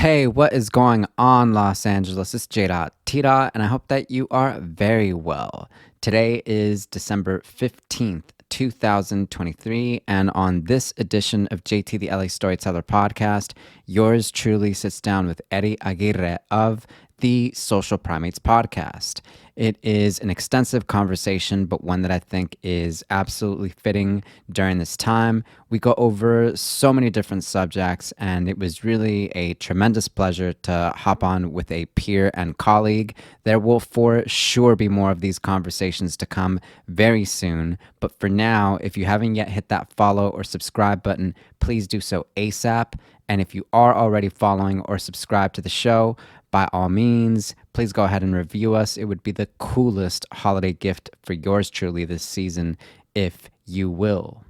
Hey, what is going on, Los Angeles? It's J.T. and I hope that you are very well. Today is December 15th, 2023, and on this edition of JT the LA Storyteller Podcast, yours truly sits down with Eddie Aguirre of the Social Primates Podcast. It is an extensive conversation, but one that I think is absolutely fitting during this time. We go over so many different subjects, and it was really a tremendous pleasure to hop on with a peer and colleague. There will for sure be more of these conversations to come very soon. But for now, if you haven't yet hit that follow or subscribe button, please do so ASAP. And if you are already following or subscribed to the show, by all means, please go ahead and review us. It would be the coolest holiday gift for yours truly this season, if you will.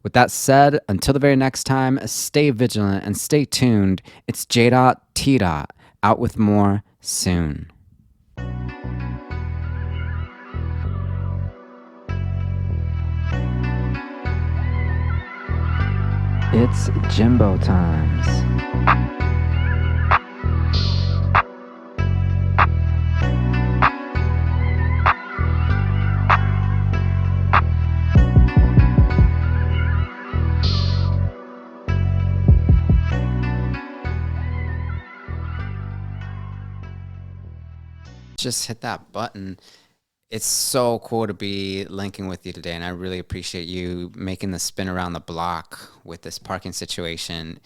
With that said, until the very next time, stay vigilant and stay tuned. It's J.T. out with more soon. It's Jimbo times. Just hit that button. It's so cool to be linking with you today, and I really appreciate you making the spin around the block with this parking situation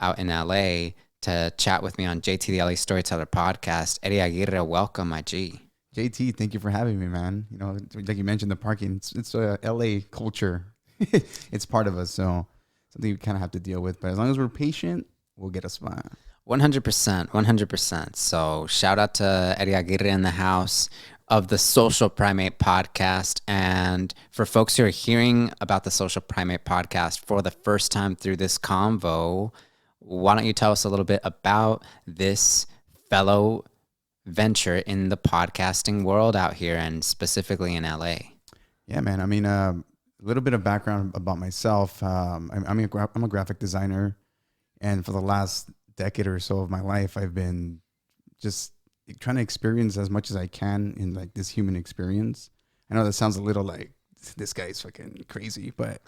out in LA to chat with me on JT the LA Storyteller Podcast. Eddie Aguirre, welcome, my G. JT, thank you for having me, man. You know, like you mentioned, the parking, it's a LA culture. It's part of us, so something we kind of have to deal with. But as long as we're patient, we'll get a spot. 100%. So shout out to Eddie Aguirre in the house of the Social Primate Podcast. And for folks who are hearing about the Social Primate Podcast for the first time through this convo, why don't you tell us a little bit about this fellow venture in the podcasting world out here and specifically in LA? Yeah, man. I mean, a little bit of background about myself. I'm a graphic designer, and for the last decade or so of my life, I've been just trying to experience as much as I can in like this human experience. I know that sounds a little like this guy's fucking crazy, but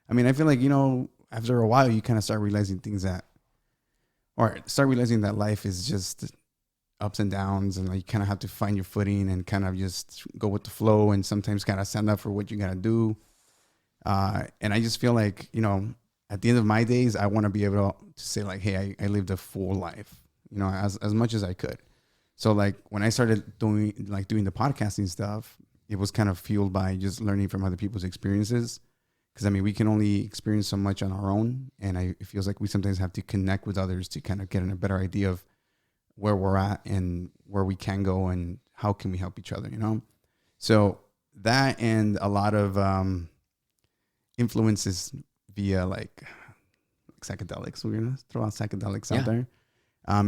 I mean, I feel like, you know, after a while you kind of start realizing that life is just ups and downs, and like you kind of have to find your footing and kind of just go with the flow, and sometimes kind of stand up for what you got to do. And I just feel like, you know, at the end of my days, I want to be able to say like, hey, I lived a full life, you know, as much as I could. So like when I started doing the podcasting stuff, it was kind of fueled by just learning from other people's experiences. Because I mean, we can only experience so much on our own. And it feels like we sometimes have to connect with others to kind of get a better idea of where we're at and where we can go and how can we help each other, you know? So that and a lot of influences via like psychedelics. We're gonna throw out psychedelics out there.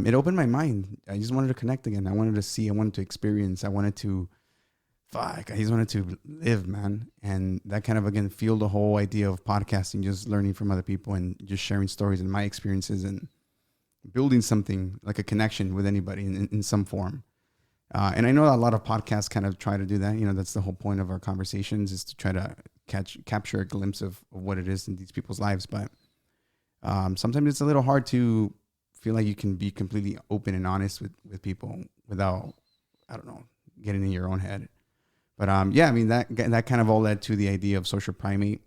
It opened my mind. I just wanted to connect again. I wanted to see. I wanted to experience. I just wanted to live, man. And that kind of again fueled the whole idea of podcasting, just learning from other people and just sharing stories and my experiences and building something like a connection with anybody in some form. And I know a lot of podcasts kind of try to do that. You know, that's the whole point of our conversations, is to try to capture a glimpse of what it is in these people's lives. But sometimes it's a little hard to feel like you can be completely open and honest with people without, I don't know, getting in your own head. But yeah, I mean, that kind of all led to the idea of Social Primate,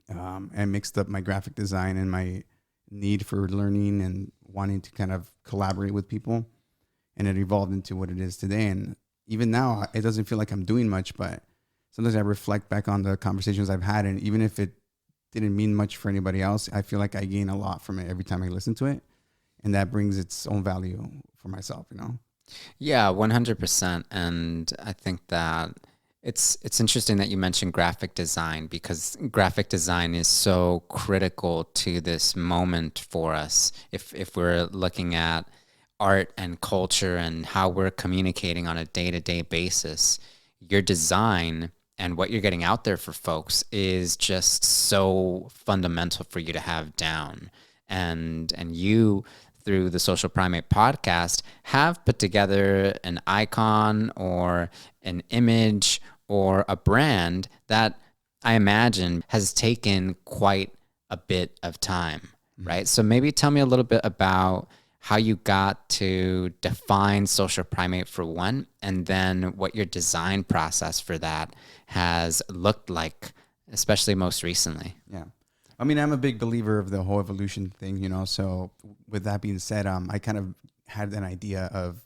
and mixed up my graphic design and my need for learning and wanting to kind of collaborate with people. And it evolved into what it is today. And even now, it doesn't feel like I'm doing much, but sometimes I reflect back on the conversations I've had. And even if it didn't mean much for anybody else, I feel like I gain a lot from it every time I listen to it. And that brings its own value for myself, you know? Yeah, 100%. And I think that it's interesting that you mentioned graphic design, because graphic design is so critical to this moment for us. If we're looking at art and culture and how we're communicating on a day-to-day basis, your design and what you're getting out there for folks is just so fundamental for you to have down. And you, through the Social Primate Podcast have put together an icon or an image or a brand that I imagine has taken quite a bit of time, right? So maybe tell me a little bit about how you got to define Social Primate for one, and then what your design process for that has looked like, especially most recently. Yeah. I mean, I'm a big believer of the whole evolution thing, you know, so with that being said, I kind of had an idea of,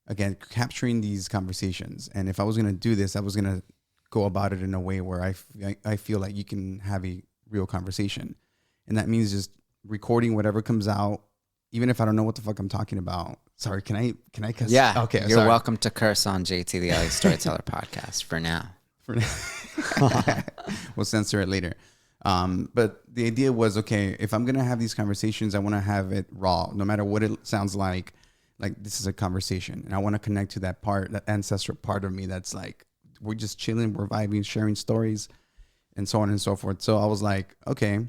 again, capturing these conversations. And if I was going to do this, I was going to go about it in a way where I feel like you can have a real conversation. And that means just recording whatever comes out, even if I don't know what the fuck I'm talking about. Sorry, can I cuss? Yeah. Okay. You're sorry. welcome to curse on JT, the LA Storyteller Podcast for now. We'll censor it later. But the idea was, okay, if I'm going to have these conversations, I want to have it raw, no matter what it sounds like this is a conversation. And I want to connect to that part, that ancestral part of me that's like, we're just chilling, we're vibing, sharing stories, and so on and so forth. So I was like, okay,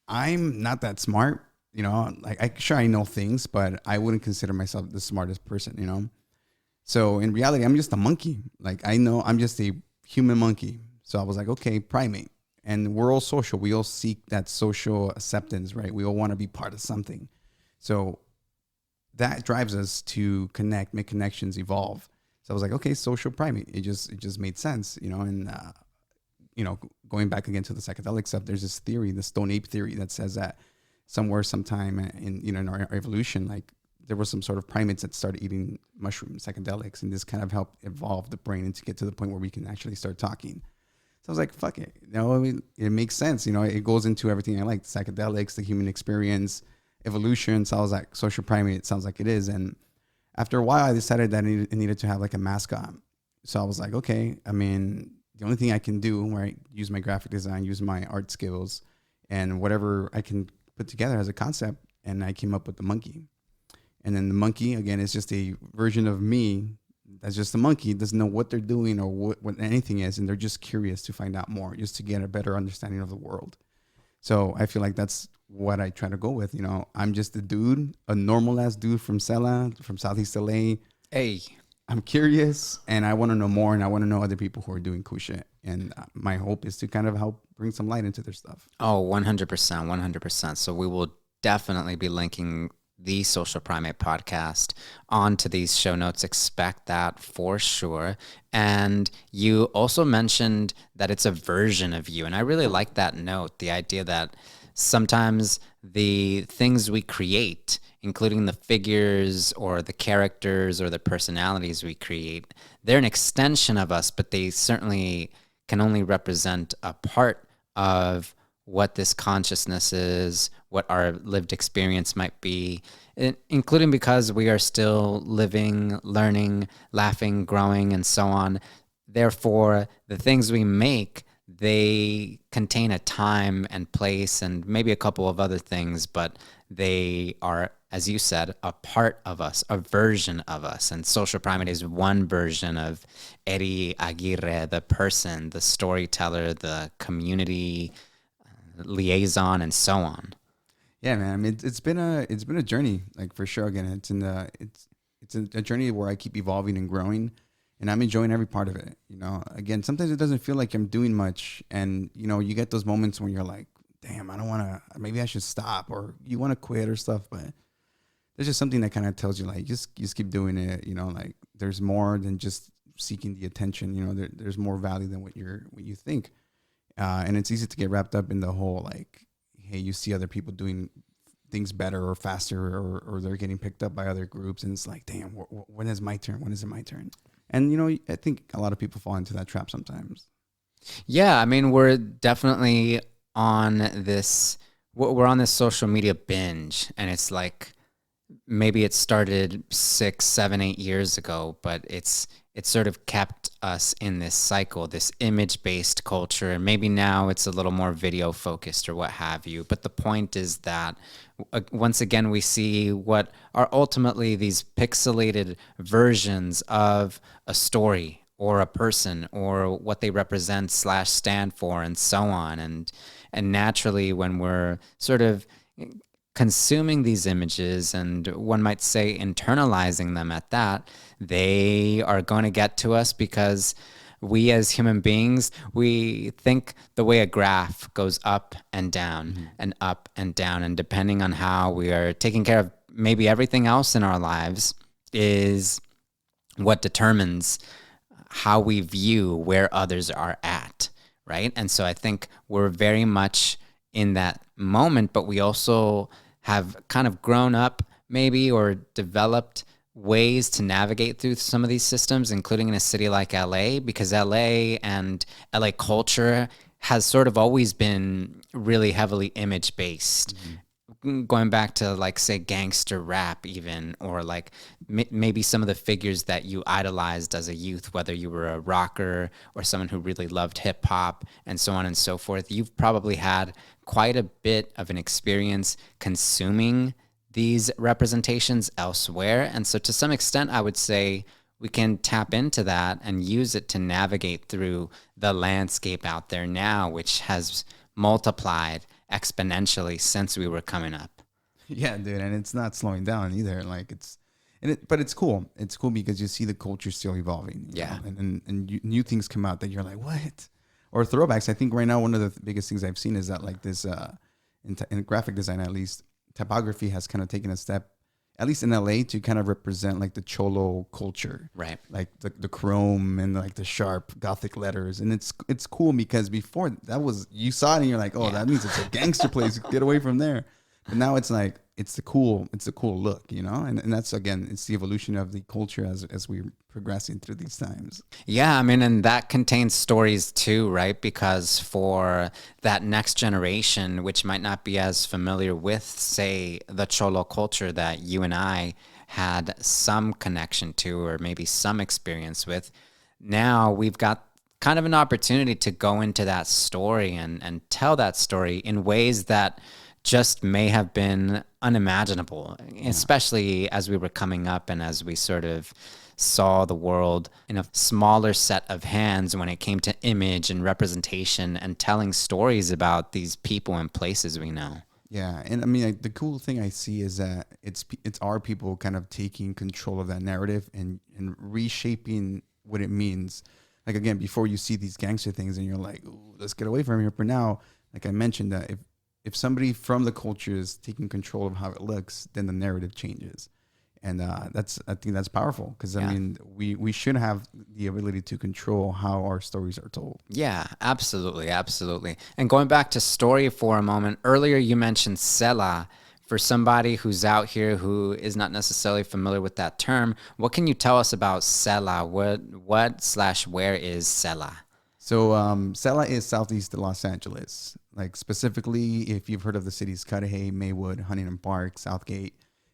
I'm not that smart, you know, like I know things, but I wouldn't consider myself the smartest person, you know? So in reality, I'm just a monkey. Like, I know I'm just a human monkey. So I was like, okay, primate. And we're all social. We all seek that social acceptance, right? We all want to be part of something. So that drives us to connect, make connections, evolve. So I was like, okay, social primate. It just made sense, you know? And, you know, going back again to the psychedelic stuff, there's this theory, the stone ape theory, that says that somewhere, sometime in, you know, in our evolution, like, there was some sort of primates that started eating mushrooms, psychedelics, and this kind of helped evolve the brain and to get to the point where we can actually start talking. So I was like, fuck it. You know, I mean, it makes sense. You know, it goes into everything I like, psychedelics, the human experience, evolution. So I was like, social primate, it sounds like it is. And after a while, I decided that it needed to have like a mascot. So I was like, okay, I mean, the only thing I can do, right, use my graphic design, use my art skills, and whatever I can put together as a concept. And I came up with the monkey. And then the monkey, again, is just a version of me that's just a monkey. It doesn't know what they're doing or what anything is. And they're just curious to find out more, just to get a better understanding of the world. So I feel like that's what I try to go with. You know, I'm just a dude, a normal ass dude from SELA, from Southeast L.A. Hey. I'm curious and I want to know more, and I want to know other people who are doing cool shit. And my hope is to kind of help bring some light into their stuff. Oh, 100%, 100%. So we will definitely be linking the Social Primate Podcast onto these show notes. Expect that for sure. And you also mentioned that it's a version of you. And I really like that note, the idea that sometimes the things we create, including the figures or the characters or the personalities we create, they're an extension of us, but they certainly can only represent a part of what this consciousness is, what our lived experience might be, including because we are still living, learning, laughing, growing, and so on. Therefore, the things we make, they contain a time and place and maybe a couple of other things, but they are, as you said, a part of us, a version of us. And Social Primate is one version of Aguirre, the person, the storyteller, the community liaison, and so on. Yeah, man. I mean, it's been a journey, like, for sure. Again, it's a journey where I keep evolving and growing, and I'm enjoying every part of it. You know, again, sometimes it doesn't feel like I'm doing much, and you know, you get those moments when you're like, damn, I don't want to. Maybe I should stop, or you want to quit or stuff. But there's just something that kind of tells you, like, just keep doing it. You know, like, there's more than just seeking the attention. You know, there's more value than what you think. And it's easy to get wrapped up in the whole, like, hey, you see other people doing things better or faster, or they're getting picked up by other groups. And it's like, damn, when is my turn? When is it my turn? And, you know, I think a lot of people fall into that trap sometimes. Yeah, I mean, we're definitely on this social media binge. And it's like, maybe it started 6, 7, 8 years ago, but it's sort of kept us in this cycle, this image-based culture. And maybe now it's a little more video-focused or what have you. But the point is that, once again, we see what are ultimately these pixelated versions of a story or a person or what they represent / stand for and so on. And naturally, when we're sort of consuming these images, and one might say internalizing them at that, they are going to get to us because we as human beings, we think the way a graph goes up and down and up and down. And depending on how we are taking care of maybe everything else in our lives is what determines how we view where others are at, right? And so I think we're very much in that moment, but we also have kind of grown up maybe or developed ways to navigate through some of these systems, including in a city like LA, because LA and LA culture has sort of always been really heavily image based. Going back to like say gangster rap even, or like maybe some of the figures that you idolized as a youth, whether you were a rocker or someone who really loved hip hop and so on and so forth. You've probably had quite a bit of an experience consuming these representations elsewhere. And so to some extent, I would say we can tap into that and use it to navigate through the landscape out there now, which has multiplied exponentially since we were coming up. Yeah, dude, and it's not slowing down either. Like but it's cool. It's cool because you see the culture still evolving. You know? And new things come out that you're like, what? Or throwbacks. I think right now one of the biggest things I've seen is that like this in graphic design at least, typography has kind of taken a step, at least in LA, to kind of represent like the Cholo culture, right? Like the chrome and like the sharp Gothic letters, and it's cool because before that was, you saw it and you're like, oh, that means it's a gangster place. Get away from there. But now it's like it's the cool look, you know, and that's again, it's the evolution of the culture as we're progressing through these times. Yeah, I mean, and that contains stories too, right? Because for that next generation, which might not be as familiar with, say, the Cholo culture that you and I had some connection to, or maybe some experience with, now we've got kind of an opportunity to go into that story and tell that story in ways that just may have been unimaginable, especially as we were coming up and as we sort of saw the world in a smaller set of hands when it came to image and representation and telling stories about these people and places we know. Yeah, and I mean, like, the cool thing I see is that it's our people kind of taking control of that narrative and reshaping what it means. Like, again, before you see these gangster things and you're like, ooh, let's get away from here. But now, like I mentioned, that if somebody from the culture is taking control of how it looks, then the narrative changes. And I think that's powerful because, I mean, we should have the ability to control how our stories are told. Yeah, absolutely, absolutely. And going back to story for a moment, earlier you mentioned SELA. For somebody who's out here who is not necessarily familiar with that term, what can you tell us about SELA? What/where is SELA? So SELA is Southeast Los Angeles. Like, specifically, if you've heard of the cities Cudahy, Maywood, Huntington Park, Southgate,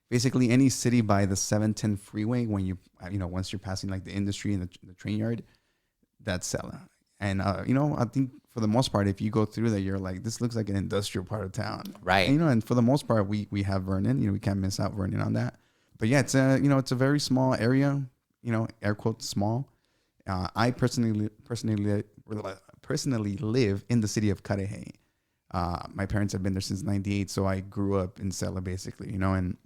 basically any city by the 710 freeway, when once you're passing like the industry and the train yard, that's SELA. And I think for the most part, if you go through that, you're like, this looks like an industrial part of town, right? And for the most part, we have Vernon. We can't miss out Vernon on that. But yeah, it's a very small area. Air quotes small. I personally live in the city of Cudahy. My parents have been there since '98, so I grew up in SELA basically. And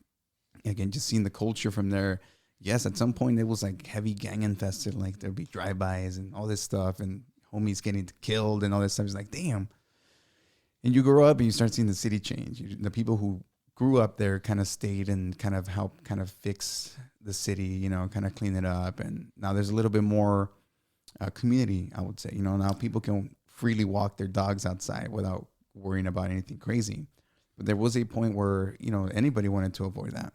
again, just seeing the culture from there. Yes, at some point it was like heavy gang infested. Like there'd be drive-bys and all this stuff, and homies getting killed and all this stuff. It's like, damn. And you grow up and you start seeing the city change. The people who grew up there kind of stayed and kind of helped kind of fix the city, kind of clean it up. And now there's a little bit more community, I would say. Now people can freely walk their dogs outside without worrying about anything crazy. But there was a point where, anybody wanted to avoid that.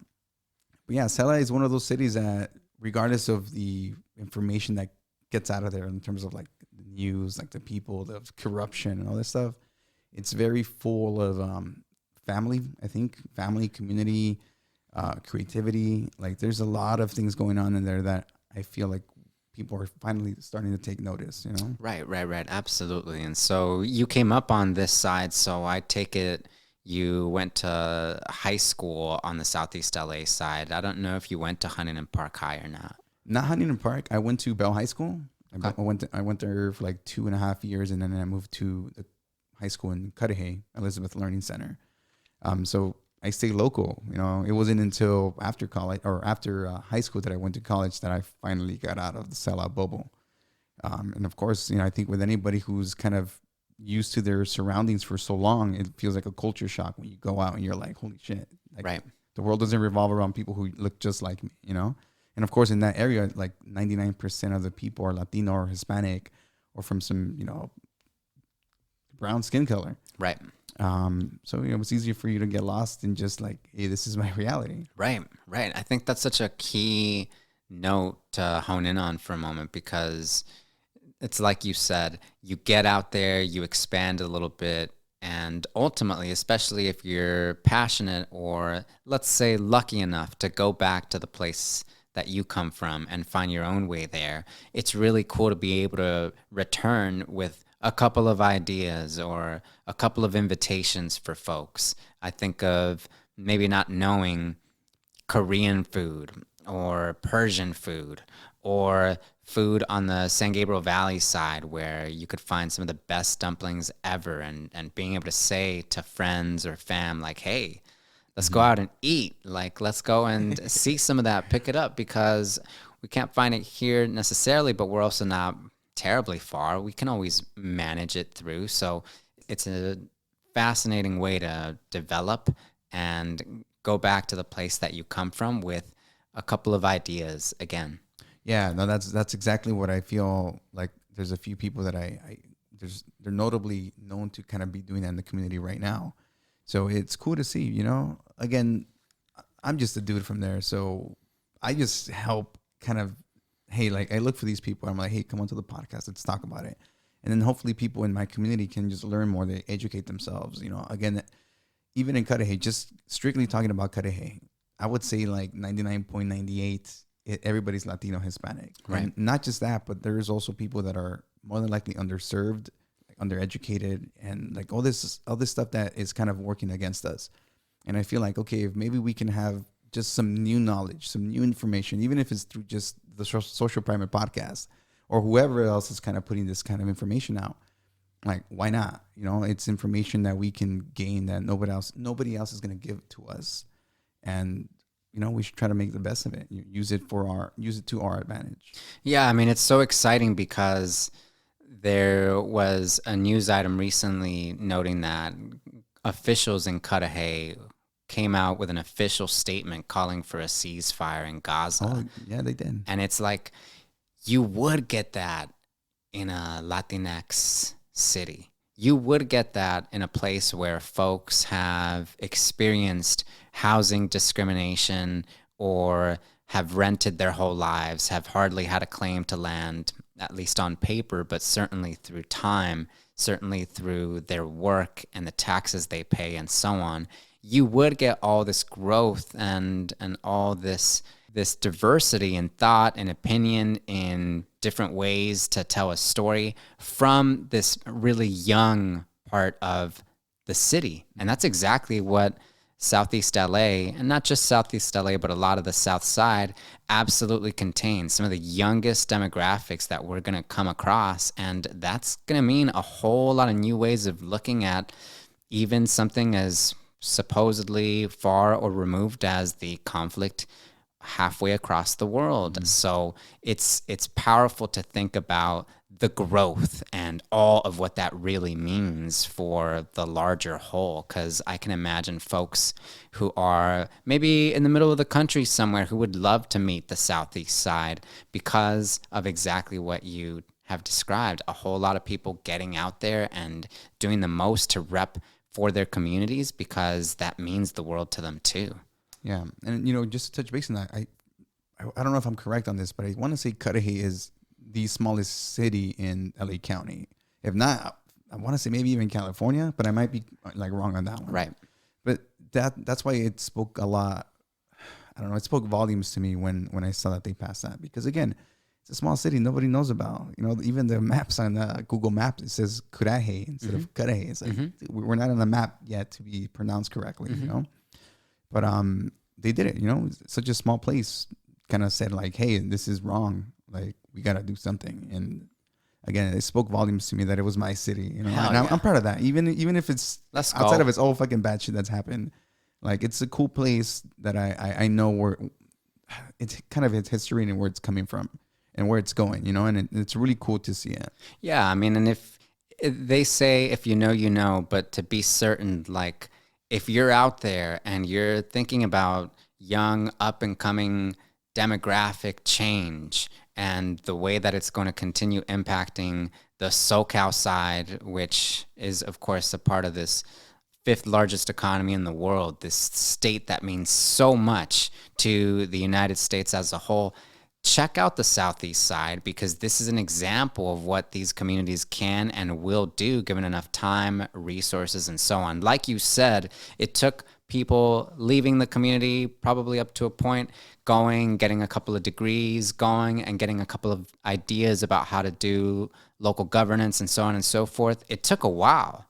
But yeah, SELA is one of those cities that, regardless of the information that gets out of there in terms of like the news, like the people, the corruption and all this stuff, it's very full of family, community, creativity. Like there's a lot of things going on in there that I feel like people are finally starting to take notice, Right. Absolutely. And so you came up on this side. So I take it you went to high school on the Southeast L.A. side. I don't know if you went to Huntington Park High or not. Not Huntington Park. I went to Bell High School. Okay. I went there for like 2.5 years, and then I moved to the high school in Cudahy, Elizabeth Learning Center. So I stay local. You know, it wasn't until after college or after high school that I went to college that I finally got out of the SELA bubble. And of course, you know, I think with anybody who's kind of used to their surroundings for so long, it feels like a culture shock when you go out and you're like, holy shit. Like, Right. the world doesn't revolve around people who look just like me, you know? And of course, in that area, like 99% of the people are Latino or Hispanic or from some, you know, brown skin color. Right. So, you know, it's easier for you to get lost in just like, hey, this is my reality. Right. Right. I think that's such a key note to hone in on for a moment, because it's like you said, you get out there, you expand a little bit, and ultimately, especially if you're passionate or, let's say, lucky enough to go back to the place that you come from and find your own way there, it's really cool to be able to return with a couple of ideas or a couple of invitations for folks. I think of maybe not knowing Korean food or Persian food or food on the San Gabriel Valley side where you could find some of the best dumplings ever, and being able to say to friends or fam, like, hey, let's go out and eat. Like, let's go and see some of that, pick it up, because we can't find it here necessarily, but we're also not terribly far. We can always manage it through. So it's a fascinating way to develop and go back to the place that you come from with a couple of ideas again. Yeah, no, that's exactly what I feel like. There's a few people that they're notably known to kind of be doing that in the community right now. So it's cool to see, you know. Again, I'm just a dude from there, so I just help kind of, hey, like I look for these people. I'm like, hey, come on to the podcast. Let's talk about it. And then hopefully people in my community can just learn more. They educate themselves, you know. Again, even in Cudahy, just strictly talking about Cudahy, I would say like 99.98, everybody's Latino, Hispanic. Right. And not just that, but there's also people that are more than likely underserved, like undereducated, and like all this stuff that is kind of working against us. And I feel like, okay, if maybe we can have just some new knowledge, some new information, even if it's through just the Social Primate Podcast or whoever else is kind of putting this kind of information out, like, why not? You know, it's information that we can gain that nobody else is going to give to us. And, you know, we should try to make the best of it. Use it to our advantage. Yeah, I mean, it's so exciting because there was a news item recently noting that officials in Cudahy came out with an official statement calling for a ceasefire in Gaza. Oh, yeah, they did. And it's like, you would get that in a Latinx city. You would get that in a place where folks have experienced housing discrimination or have rented their whole lives, have hardly had a claim to land, at least on paper, but certainly through time, certainly through their work and the taxes they pay and so on. You would get all this growth and all this diversity in thought and opinion in different ways to tell a story from this really young part of the city. And that's exactly what Southeast L.A., and not just Southeast L.A., but a lot of the South Side absolutely contains some of the youngest demographics that we're going to come across. And that's going to mean a whole lot of new ways of looking at even something as supposedly far or removed as the conflict halfway across the world. Mm-hmm. So it's powerful to think about the growth and all of what that really means for the larger whole, because I can imagine folks who are maybe in the middle of the country somewhere who would love to meet the Southeast side because of exactly what you have described. A whole lot of people getting out there and doing the most to rep for their communities because that means the world to them too. Yeah. And, you know, just to touch base on that, I don't know if I'm correct on this, but I want to say Cudahy is the smallest city in LA County. If not, I want to say maybe even California, but I might be like wrong on that one. Right. But that's why it spoke a lot. I don't know. It spoke volumes to me when I saw that they passed that, because again, it's a small city nobody knows about. You know, even the maps on Google Maps, it says Cudahy instead of Cudahy. It's like we're not on the map yet to be pronounced correctly. You know, but they did it. You know, such a small place kind of said like, hey, this is wrong. Like, we got to do something. And again, it spoke volumes to me that it was my city, you know, and I'm proud of that. Even if it's outside of its all fucking bad shit that's happened, Like, it's a cool place that I know where it's kind of its history and where it's coming from and where it's going, and it's really cool to see it. Yeah, I mean, and if they say if you know, you know, but to be certain, like if you're out there and you're thinking about young, up and coming demographic change and the way that it's going to continue impacting the SoCal side, which is, of course, a part of this fifth largest economy in the world, this state that means so much to the United States as a whole. Check out the Southeast side, because this is an example of what these communities can and will do given enough time, resources, and so on. Like you said, it took people leaving the community probably up to a point, going, getting a couple of degrees, going and getting a couple of ideas about how to do local governance and so on and so forth. It took a while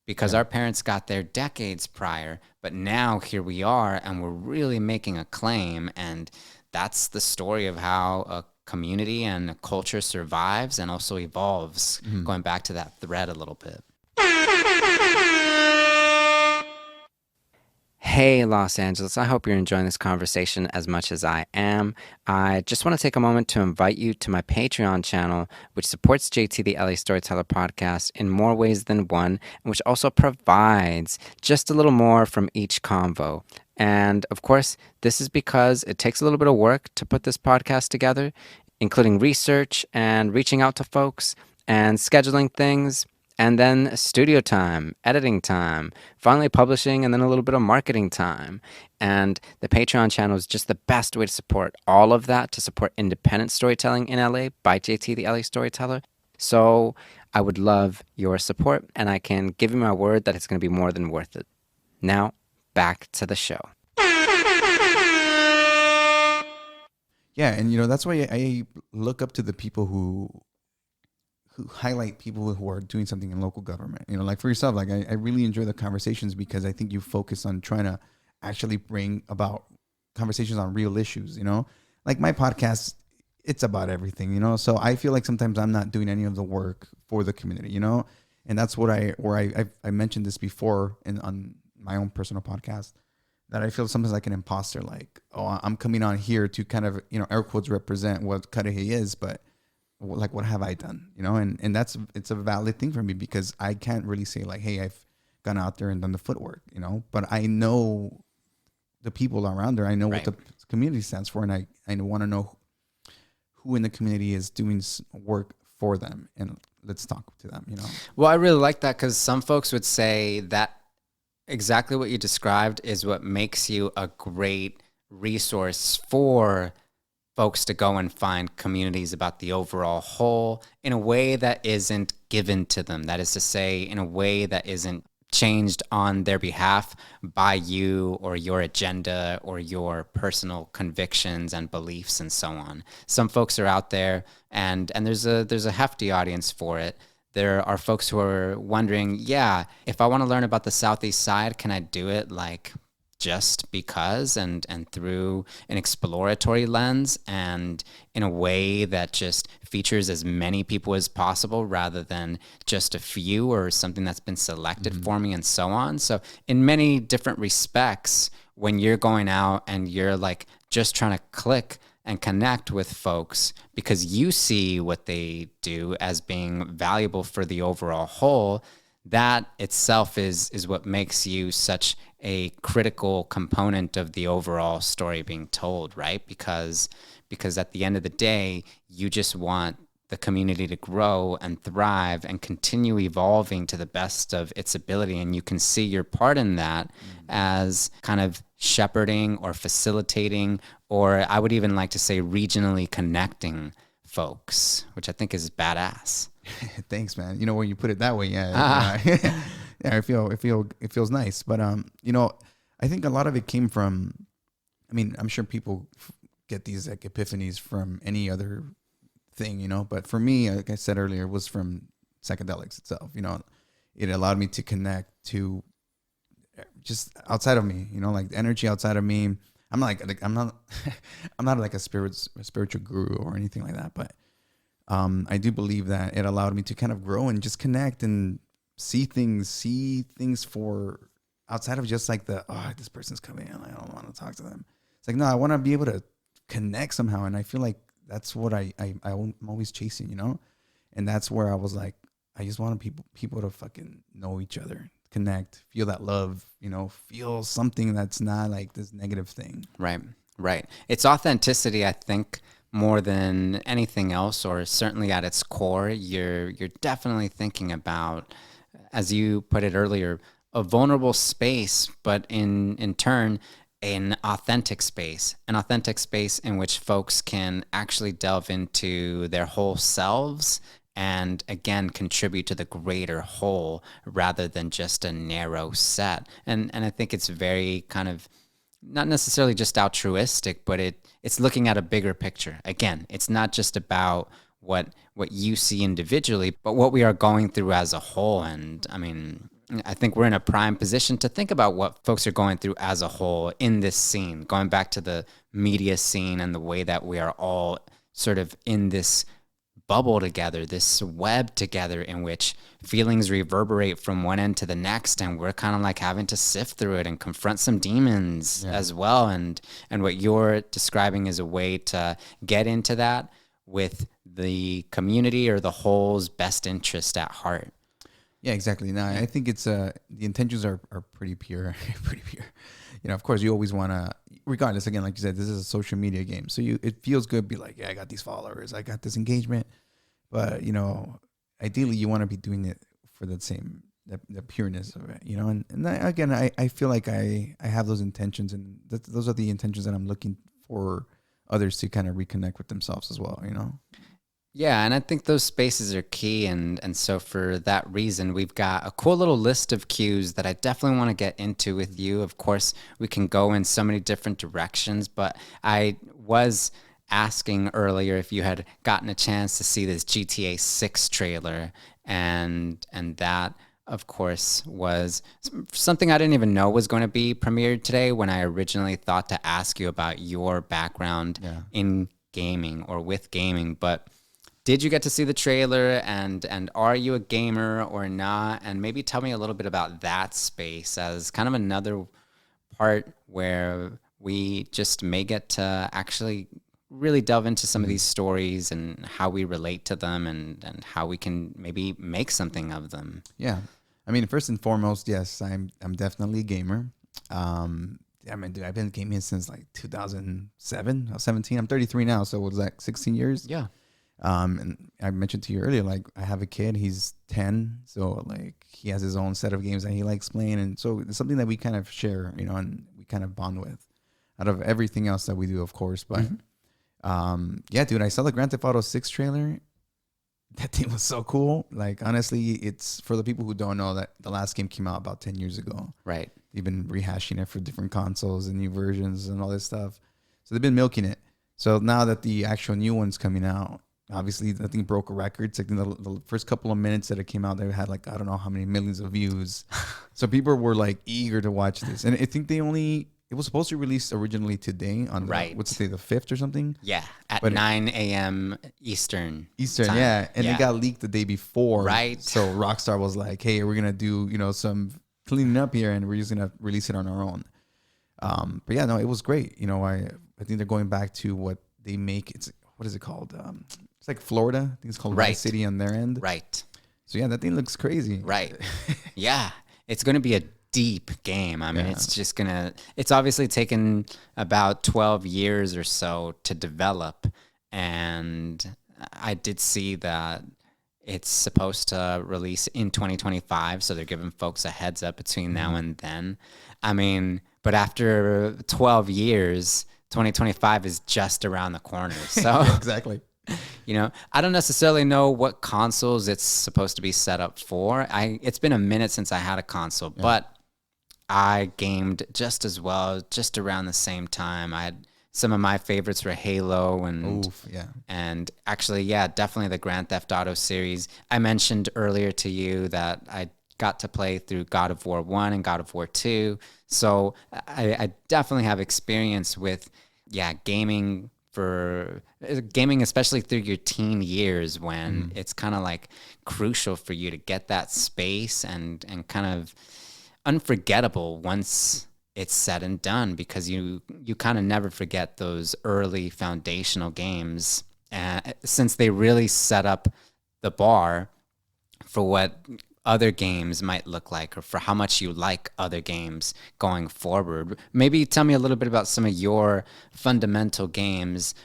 because our parents got there decades prior, but now here we are and we're really making a claim, and that's the story of how a community and a culture survives and also evolves, going back to that thread a little bit. Hey, Los Angeles. I hope you're enjoying this conversation as much as I am. I just want to take a moment to invite you to my Patreon channel, which supports JT the LA Storyteller Podcast in more ways than one, and which also provides just a little more from each convo. And of course, this is because it takes a little bit of work to put this podcast together, including research and reaching out to folks and scheduling things, and then studio time, editing time, finally publishing, and then a little bit of marketing time. And the Patreon channel is just the best way to support all of that, to support independent storytelling in LA by JT the LA Storyteller. So I would love your support, and I can give you my word that it's going to be more than worth it. Now, back to the show. Yeah, and that's why I look up to the people who highlight people who are doing something in local government. Like for yourself, like I really enjoy the conversations because I think you focus on trying to actually bring about conversations on real issues. Like my podcast, it's about everything. So I feel like sometimes I'm not doing any of the work for the community. And that's what I mentioned this before on my own personal podcast, that I feel sometimes like an imposter, like, oh, I'm coming on here to kind of, air quotes, represent what Cudahy is, but like, what have I done? And it's a valid thing for me, because I can't really say like, hey, I've gone out there and done the footwork, but I know the people around there. I know what the community stands for. And I want to know who in the community is doing work for them. And let's talk to them, Well, I really like that, because some folks would say that exactly what you described is what makes you a great resource for folks to go and find communities about the overall whole in a way that isn't given to them. That is to say, in a way that isn't changed on their behalf by you or your agenda or your personal convictions and beliefs and so on. Some folks are out there, and there's a hefty audience for it. There are folks who are wondering, yeah, if I want to learn about the Southeast side, can I do it like just because and through an exploratory lens and in a way that just features as many people as possible rather than just a few or something that's been selected for me and so on. So in many different respects, when you're going out and you're like just trying to click and connect with folks because you see what they do as being valuable for the overall whole, that itself is what makes you such a critical component of the overall story being told, right? Because at the end of the day, you just want the community to grow and thrive and continue evolving to the best of its ability. And you can see your part in that as kind of shepherding or facilitating, or I would even like to say regionally connecting folks, which I think is badass. Thanks, man. When you put it that way, yeah, yeah, it feels nice. But I think a lot of it came from. I mean, I'm sure people get these like epiphanies from any other thing, But for me, like I said earlier, it was from psychedelics itself. It allowed me to connect to just outside of me. Like the energy outside of me. I'm not I'm not like a spiritual guru or anything like that, but. I do believe that it allowed me to kind of grow and just connect and see things for outside of just like this person's coming in, I don't want to talk to them. It's like, no, I want to be able to connect somehow. And I feel like that's what I'm always chasing, you know? And that's where I was like, I just want people to fucking know each other, connect, feel that love, you know, feel something that's not like this negative thing. Right. It's authenticity, I think, more than anything else, or certainly at its core, you're definitely thinking about, as you put it earlier, a vulnerable space, but in turn, an authentic space in which folks can actually delve into their whole selves and again contribute to the greater whole rather than just a narrow set. And I think it's very kind of not necessarily just altruistic, but it's looking at a bigger picture. Again, it's not just about what you see individually, but what we are going through as a whole. And I mean, I think we're in a prime position to think about what folks are going through as a whole in this scene, going back to the media scene and the way that we are all sort of in this bubble together, this web together in which feelings reverberate from one end to the next, and we're kind of like having to sift through it and confront some demons as well. And what you're describing is a way to get into that with the community or the whole's best interest at heart. Yeah, exactly. No, I think it's the intentions are pretty pure, pretty pure. You know, of course, you always want to, regardless. Again, like you said, this is a social media game, so it feels good to be like, yeah, I got these followers, I got this engagement, but you know, ideally, you want to be doing it for the pureness of it. You know, and I feel like I have those intentions, and those are the intentions that I'm looking for others to kind of reconnect with themselves as well. You know. Yeah, and I think those spaces are key, and so for that reason, we've got a cool little list of cues that I definitely want to get into with you. Of course, we can go in so many different directions, but I was asking earlier if you had gotten a chance to see this GTA 6 trailer, and that, of course, was something I didn't even know was going to be premiered today when I originally thought to ask you about your background in gaming or with gaming, but did you get to see the trailer, and are you a gamer or not? And maybe tell me a little bit about that space as kind of another part where we just may get to actually really delve into some of these stories and how we relate to them and how we can maybe make something of them. Yeah. I mean, first and foremost, yes, I'm definitely a gamer. I mean, dude, I've been gaming since like 2007. I was 17. I'm 33 now, so what was that, 16 years? Yeah. And I mentioned to you earlier, like I have a kid, he's 10. So like he has his own set of games that he likes playing. And so it's something that we kind of share, you know, and we kind of bond with out of everything else that we do, of course. But, yeah, dude, I saw the Grand Theft Auto 6 trailer. That thing was so cool. Like, honestly, it's for the people who don't know that the last game came out about 10 years ago. Right. They've been rehashing it for different consoles and new versions and all this stuff. So they've been milking it. So now that the actual new one's coming out, obviously, I think broke a record. It's like the first couple of minutes that it came out, they had like, I don't know how many millions of views. So people were like eager to watch this. And I think it was supposed to release originally today on what's the day, the 5th or something? Yeah, at 9 a.m. Eastern time. Yeah. And it got leaked the day before. Right. So Rockstar was like, hey, we're going to do, you know, some cleaning up here and we're just going to release it on our own. But yeah, no, it was great. You know, I think they're going back to what they make. What is it called? It's like Florida. I think it's called Vice City on their end. Right. So yeah, that thing looks crazy. Right. Yeah. It's going to be a deep game. I mean, it's obviously taken about 12 years or so to develop. And I did see that it's supposed to release in 2025. So they're giving folks a heads up between now and then. I mean, but after 12 years, 2025 is just around the corner. So exactly. You know, I don't necessarily know what consoles it's supposed to be set up for. It's been a minute since I had a console, but I gamed just as well, just around the same time. I had some of my favorites were Halo and actually, yeah, definitely the Grand Theft Auto series. I mentioned earlier to you that I got to play through God of War 1 and God of War 2. So I definitely have experience with, gaming, especially through your teen years when it's kind of like crucial for you to get that space and kind of unforgettable once it's said and done, because you kind of never forget those early foundational games, since they really set up the bar for what other games might look like, or for how much you like other games going forward. Maybe tell me a little bit about some of your fundamental games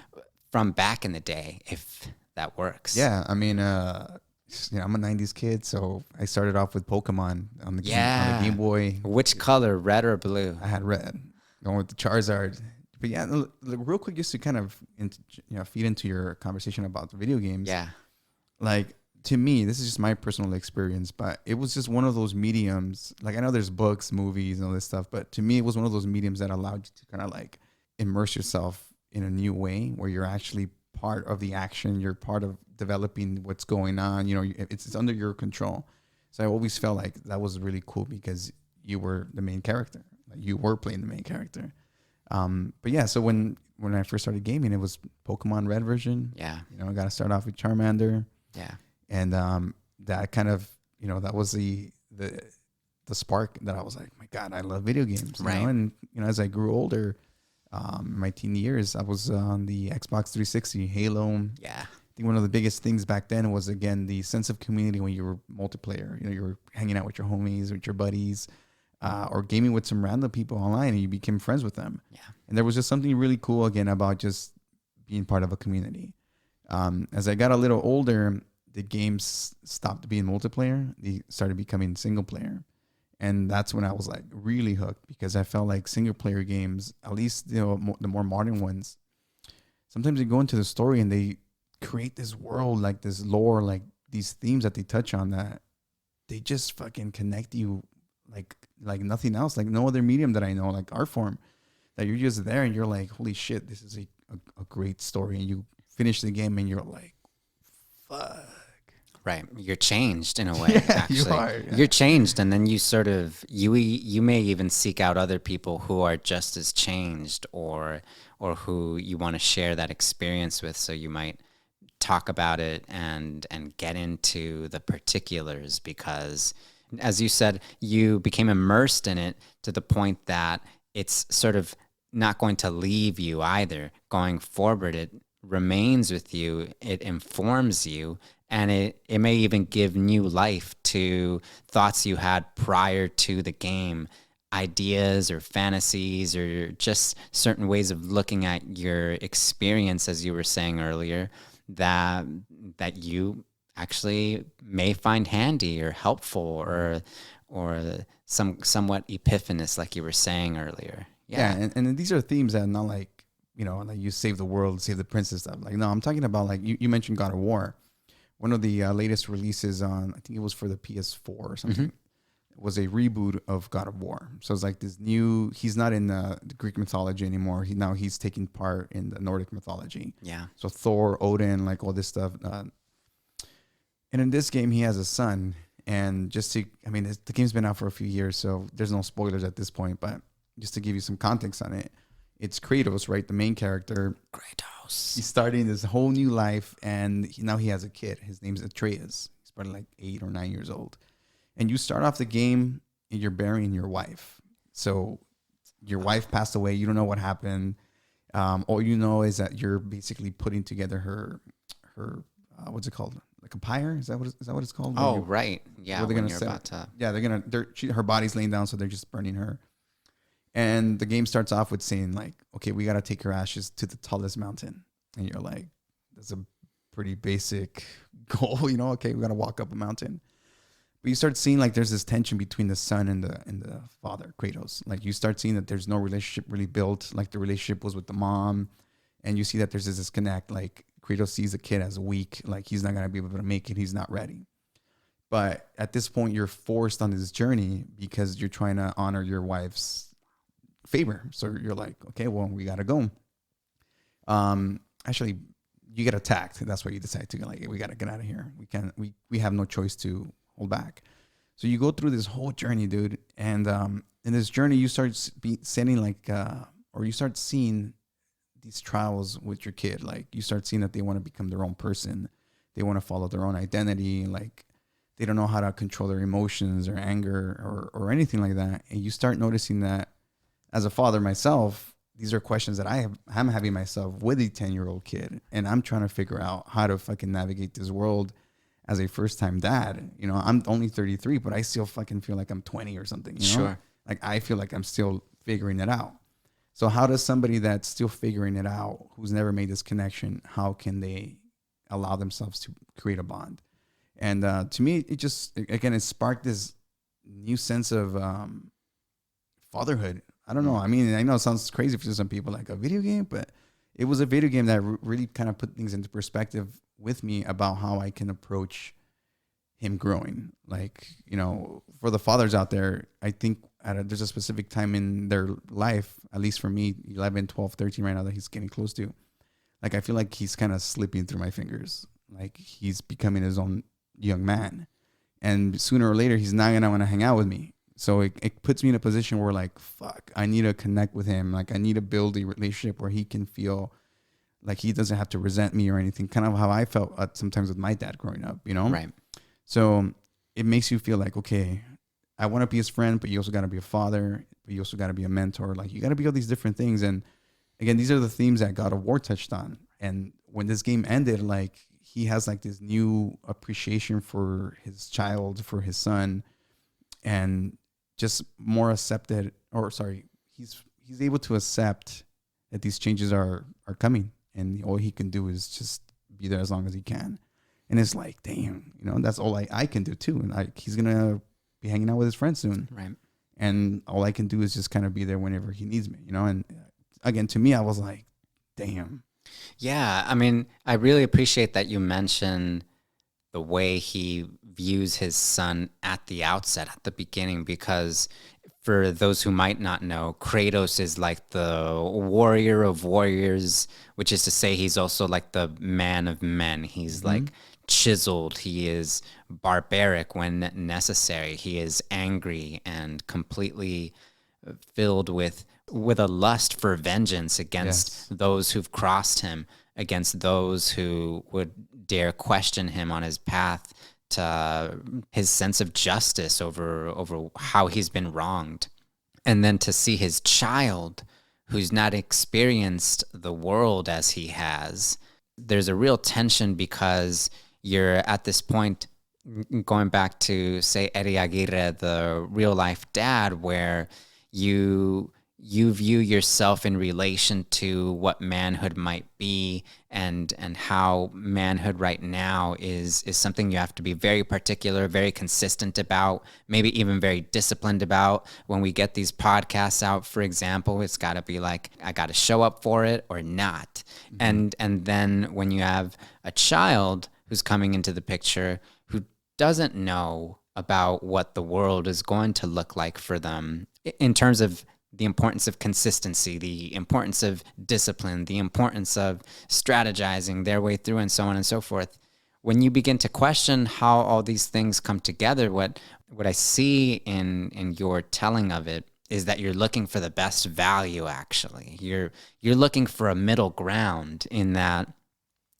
from back in the day, if that works. Yeah, I mean, I'm a '90s kid, so I started off with Pokemon on the Game Boy. Which color, red or blue? I had red, going with the Charizard. But yeah, real quick, just to kind of feed into your conversation about the video games. Yeah, like, to me, this is just my personal experience, but it was just one of those mediums. Like, I know there's books, movies, and all this stuff, but to me, it was one of those mediums that allowed you to kind of like immerse yourself in a new way, where you're actually part of the action. You're part of developing what's going on. It's under your control. So I always felt like that was really cool, because you were the main character. Like, you were playing the main character. But yeah, so when I first started gaming, it was Pokemon Red version. Yeah. I got to start off with Charmander. Yeah. And that kind of, that was the spark that I was like, my God, I love video games. Right. And, as I grew older, in my teen years, I was on the Xbox 360, Halo. Yeah. I think one of the biggest things back then was, again, the sense of community when you were multiplayer. You were hanging out with your homies, with your buddies, or gaming with some random people online, and you became friends with them. Yeah. And there was just something really cool, again, about just being part of a community. As I got a little older, the games stopped being multiplayer. They started becoming single player. And that's when I was like really hooked, because I felt like single player games, at least the more modern ones, sometimes they go into the story and they create this world, like this lore, like these themes that they touch on, that they just fucking connect you like nothing else, like no other medium that I know, like art form, that you're just there and you're like, holy shit, this is a great story. And you finish the game and you're like, fuck. Right. You're changed in a way, Yeah, actually. you are, yeah. You're changed, and then you sort of, you may even seek out other people who are just as changed, or who you want to share that experience with. So you might talk about it and get into the particulars, because, as you said, you became immersed in it to the point that it's sort of not going to leave you either. Going forward, it remains with you, it informs you, and it may even give new life to thoughts you had prior to the game, ideas or fantasies, or just certain ways of looking at your experience, as you were saying earlier, that you actually may find handy or helpful, or somewhat epiphanous, like you were saying earlier. Yeah, and these are themes that are not like, like you save the world, save the princess stuff. Like, no, I'm talking about, like, you mentioned God of War. One of the latest releases on, I think it was for the PS4 or something, was a reboot of God of War. So it's like this new, he's not in the Greek mythology anymore. He's taking part in the Nordic mythology. Yeah. So Thor, Odin, like all this stuff. And in this game, he has a son. And the game's been out for a few years, so there's no spoilers at this point. But just to give you some context on it, it's Kratos, right? The main character. Kratos. He's starting this whole new life, and now he has a kid. His name's Atreus. He's probably like 8 or 9 years old. And you start off the game, and you're burying your wife. So your wife passed away. You don't know what happened. All you know is that you're basically putting together her what's it called? Like a pyre? Is that what it's called? Oh, right. Yeah. They're gonna her body's laying down, so they're just burning her. And the game starts off with saying, like, okay, we got to take her ashes to the tallest mountain. And you're like, that's a pretty basic goal, okay, we got to walk up a mountain. But you start seeing, like, there's this tension between the son and the father, Kratos. Like, you start seeing that there's no relationship really built, like the relationship was with the mom. And you see that there's this disconnect, like Kratos sees the kid as weak, like he's not going to be able to make it, he's not ready. But at this point, you're forced on this journey because you're trying to honor your wife's favor. So you're like, okay, well, we gotta go. Actually, you get attacked. That's why you decide to go, like, hey, we gotta get out of here. We have no choice to hold back. So you go through this whole journey, dude. And in this journey, you start you start seeing these trials with your kid. Like, you start seeing that they want to become their own person. They want to follow their own identity. Like, they don't know how to control their emotions or anger or anything like that. And you start noticing that as a father myself, these are questions that I'm having myself with a 10-year-old kid. And I'm trying to figure out how to fucking navigate this world as a first-time dad. You know, I'm only 33, but I still fucking feel like I'm 20 or something, you know? Sure. Like, I feel like I'm still figuring it out. So how does somebody that's still figuring it out, who's never made this connection, how can they allow themselves to create a bond? And to me, it just, again, it sparked this new sense of fatherhood. I don't know. I mean, I know it sounds crazy for some people, like a video game, but it was a video game that really kind of put things into perspective with me about how I can approach him growing. Like, you know, for the fathers out there, I think there's a specific time in their life, at least for me, 11, 12, 13 right now, that he's getting close to. Like, I feel like he's kind of slipping through my fingers. Like, he's becoming his own young man. And sooner or later, he's not going to want to hang out with me. So it puts me in a position where, like, fuck, I need to connect with him. Like, I need to build a relationship where he can feel like he doesn't have to resent me or anything. Kind of how I felt sometimes with my dad growing up, you know? Right. So it makes you feel like, okay, I want to be his friend, but you also got to be a father, but you also got to be a mentor. Like, you got to be all these different things. And again, these are the themes that God of War touched on. And when this game ended, like, he has like this new appreciation for his child, for his son, and just more accepted, or sorry, he's able to accept that these changes are coming, and all he can do is just be there as long as he can. And it's like, damn, you know, that's all I can do too. And like, he's gonna be hanging out with his friends soon, Right. and all I can do is just kind of be there whenever he needs me, you know. And again, to me, I was like, damn. Yeah, I mean, I really appreciate that you mentioned the way he views his son at the outset, at the beginning, because for those who might not know, Kratos is like the warrior of warriors, which is to say he's also like the man of men. He's like chiseled. He is barbaric when necessary. He is angry and completely filled with a lust for vengeance against those who've crossed him, against those who would dare question him on his path to his sense of justice over how he's been wronged. And then to see his child, who's not experienced the world as he has, there's a real tension, because you're at this point, going back to, say, Eddie Aguirre, the real life dad, where you view yourself in relation to what manhood might be, and how manhood right now is something you have to be very particular, very consistent about, maybe even very disciplined about. When we get these podcasts out, for example, it's got to be like, I got to show up for it or not. And then when you have a child who's coming into the picture who doesn't know about what the world is going to look like for them in terms of the importance of consistency, the importance of discipline, the importance of strategizing their way through, and so on and so forth. When you begin to question how all these things come together, what I see in your telling of it is that you're looking for the best value, actually. You're looking for a middle ground, in that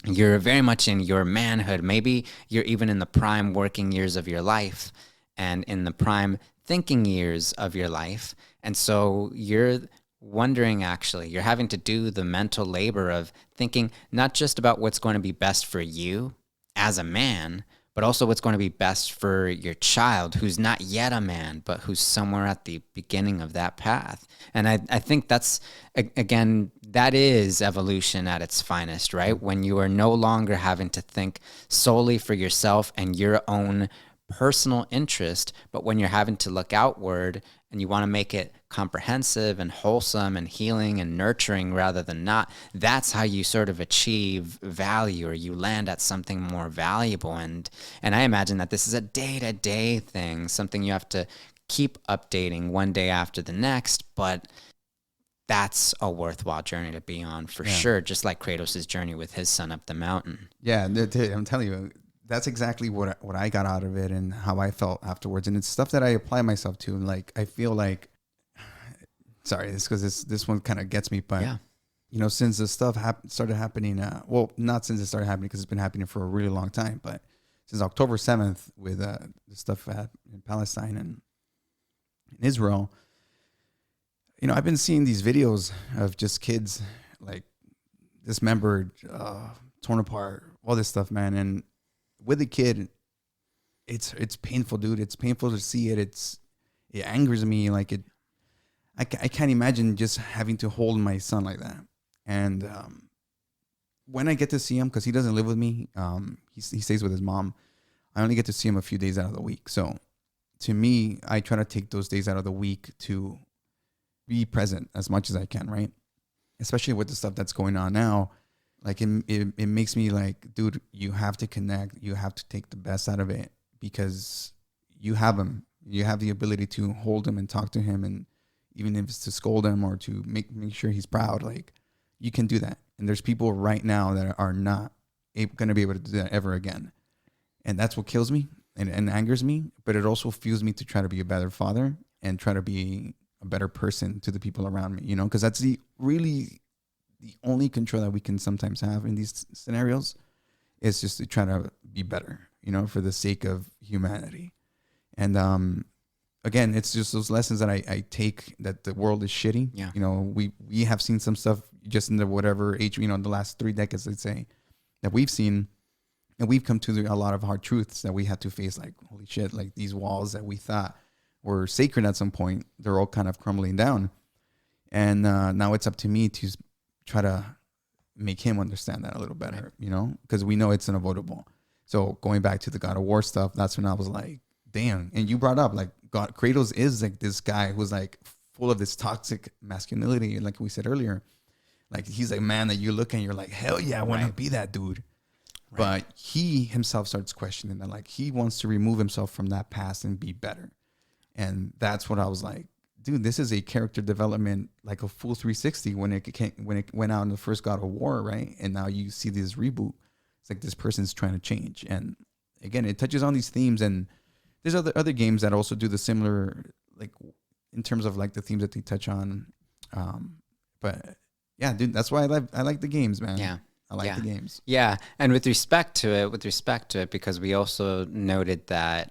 you're very much in your manhood. Maybe you're even in the prime working years of your life and in the prime thinking years of your life. And so you're wondering, actually, you're having to do the mental labor of thinking not just about what's going to be best for you as a man, but also what's going to be best for your child, who's not yet a man, but who's somewhere at the beginning of that path. And I think that's, again, that is evolution at its finest, right? When you are no longer having to think solely for yourself and your own personal interest, but when you're having to look outward and you want to make it comprehensive and wholesome and healing and nurturing rather than not, that's how you sort of achieve value, or you land at something more valuable. And I imagine that this is a day-to-day thing, something you have to keep updating one day after the next, but that's a worthwhile journey to be on for sure, just like Kratos' journey with his son up the mountain. Yeah, I'm telling you, that's exactly what I got out of it and how I felt afterwards. And it's stuff that I apply myself to. And like, I feel like, sorry, it's because this one kind of gets me, but you know, since the stuff started happening, well, not since it started happening, because it's been happening for a really long time, but since October 7th with the stuff in Palestine and in Israel. You know, I've been seeing these videos of just kids like dismembered, torn apart, all this stuff, man. And with a kid, it's painful, dude. It's painful to see it. It angers me. Like I can't imagine just having to hold my son like that. And when I get to see him, because he doesn't live with me, he stays with his mom. I only get to see him a few days out of the week. So to me, I try to take those days out of the week to be present as much as I can, right? Especially with the stuff that's going on now. Like it makes me like, dude, you have to connect. You have to take the best out of it because you have him. You have the ability to hold him and talk to him, and even if it's to scold him or to make sure he's proud, like you can do that. And there's people right now that are not going to be able to do that ever again. And that's what kills me and angers me. But it also fuels me to try to be a better father and try to be a better person to the people around me, you know, because that's the only control that we can sometimes have in these scenarios is just to try to be better, you know, for the sake of humanity. And again, it's just those lessons that I take, that the world is shitty. Yeah. You know, we have seen some stuff just in the whatever age, you know, in the last 3 decades, let's say, that we've seen, and we've come to a lot of hard truths that we had to face. Like, holy shit, like these walls that we thought were sacred at some point, they're all kind of crumbling down. And now it's up to me to try to make him understand that a little better, right. You know, because we know it's unavoidable. So going back to the God of War stuff, that's when I was like, damn. And you brought up like Kratos is like this guy who's like full of this toxic masculinity. Like we said earlier, like he's a man that you look and you're like, hell yeah, I want to be that dude. Right. But he himself starts questioning that. Like he wants to remove himself from that past and be better. And that's what I was like, dude, this is a character development, like a full 360 when it went out in the first God of War, right? And now you see this reboot. It's like this person's trying to change. And again, it touches on these themes, and there's other games that also do the similar, like in terms of like the themes that they touch on. But yeah, dude, that's why I like the games, man. Yeah. I like the games. Yeah. And with respect to it, because we also noted that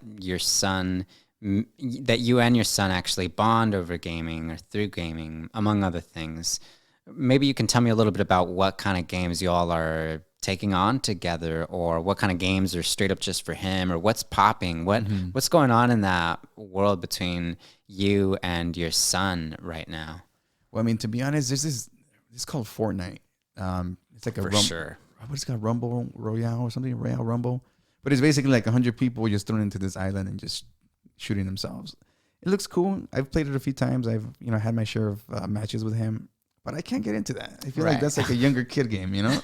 that you and your son actually bond over gaming or through gaming, among other things. Maybe you can tell me a little bit about what kind of games you all are taking on together, or what kind of games are straight up just for him, or what's popping, what's going on in that world between you and your son right now. Well, I mean, to be honest, this is called Fortnite. It's like sure. What's it called? Rumble Royale or something? Royale Rumble. But it's basically like 100 people just thrown into this island and just shooting themselves. It looks cool. I've played it a few times. I've had my share of matches with him, but I can't get into that. I feel like that's like a younger kid game, you know?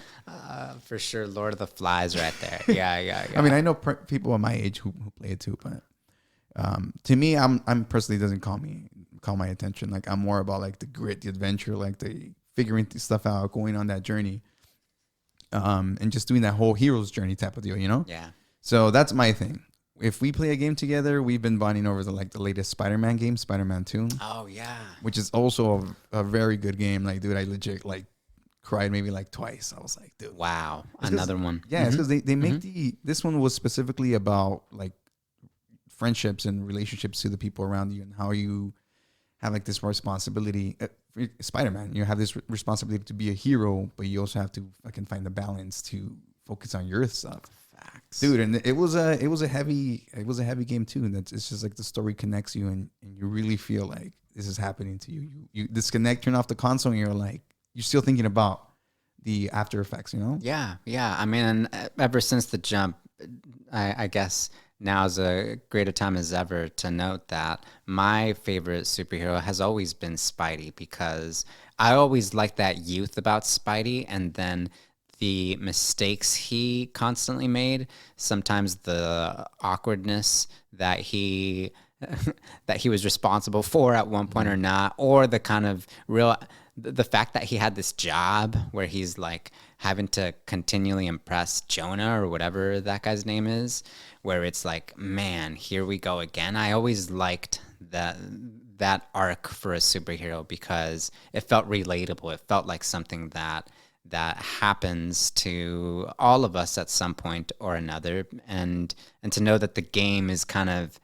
For sure, Lord of the Flies right there. Yeah. I mean, I know people of my age who play it too, but to me, I'm personally doesn't call my attention. Like I'm more about like the grit, the adventure, like the figuring stuff out, going on that journey, and just doing that whole hero's journey type of deal, you know? Yeah. So that's my thing. If we play a game together, we've been bonding over the latest Spider-Man game, Spider-Man 2. Oh yeah. Which is also a very good game. Like, dude, I legit like cried maybe like twice. I was like, dude, wow, another one. Yeah, it's because they make this one was specifically about like friendships and relationships to the people around you and how you have like this responsibility. Spider-Man, you have this responsibility to be a hero, but you also have to fucking find the balance to focus on your stuff. Dude, and it was a heavy game too. And it's just like the story connects you, and you really feel like this is happening to you. You disconnect, turn off the console, and you're like, you're still thinking about the after effects, you know? Yeah. I mean, ever since the jump, I guess now is a greater time as ever to note that my favorite superhero has always been Spidey, because I always liked that youth about Spidey, and then the mistakes he constantly made, sometimes the awkwardness that he was responsible for at one point or not, or the kind of the fact that he had this job where he's like having to continually impress Jonah or whatever that guy's name is, where it's like, man, here we go again. I always liked that arc for a superhero because it felt relatable. It felt like something that that happens to all of us at some point or another, and to know that the game is kind of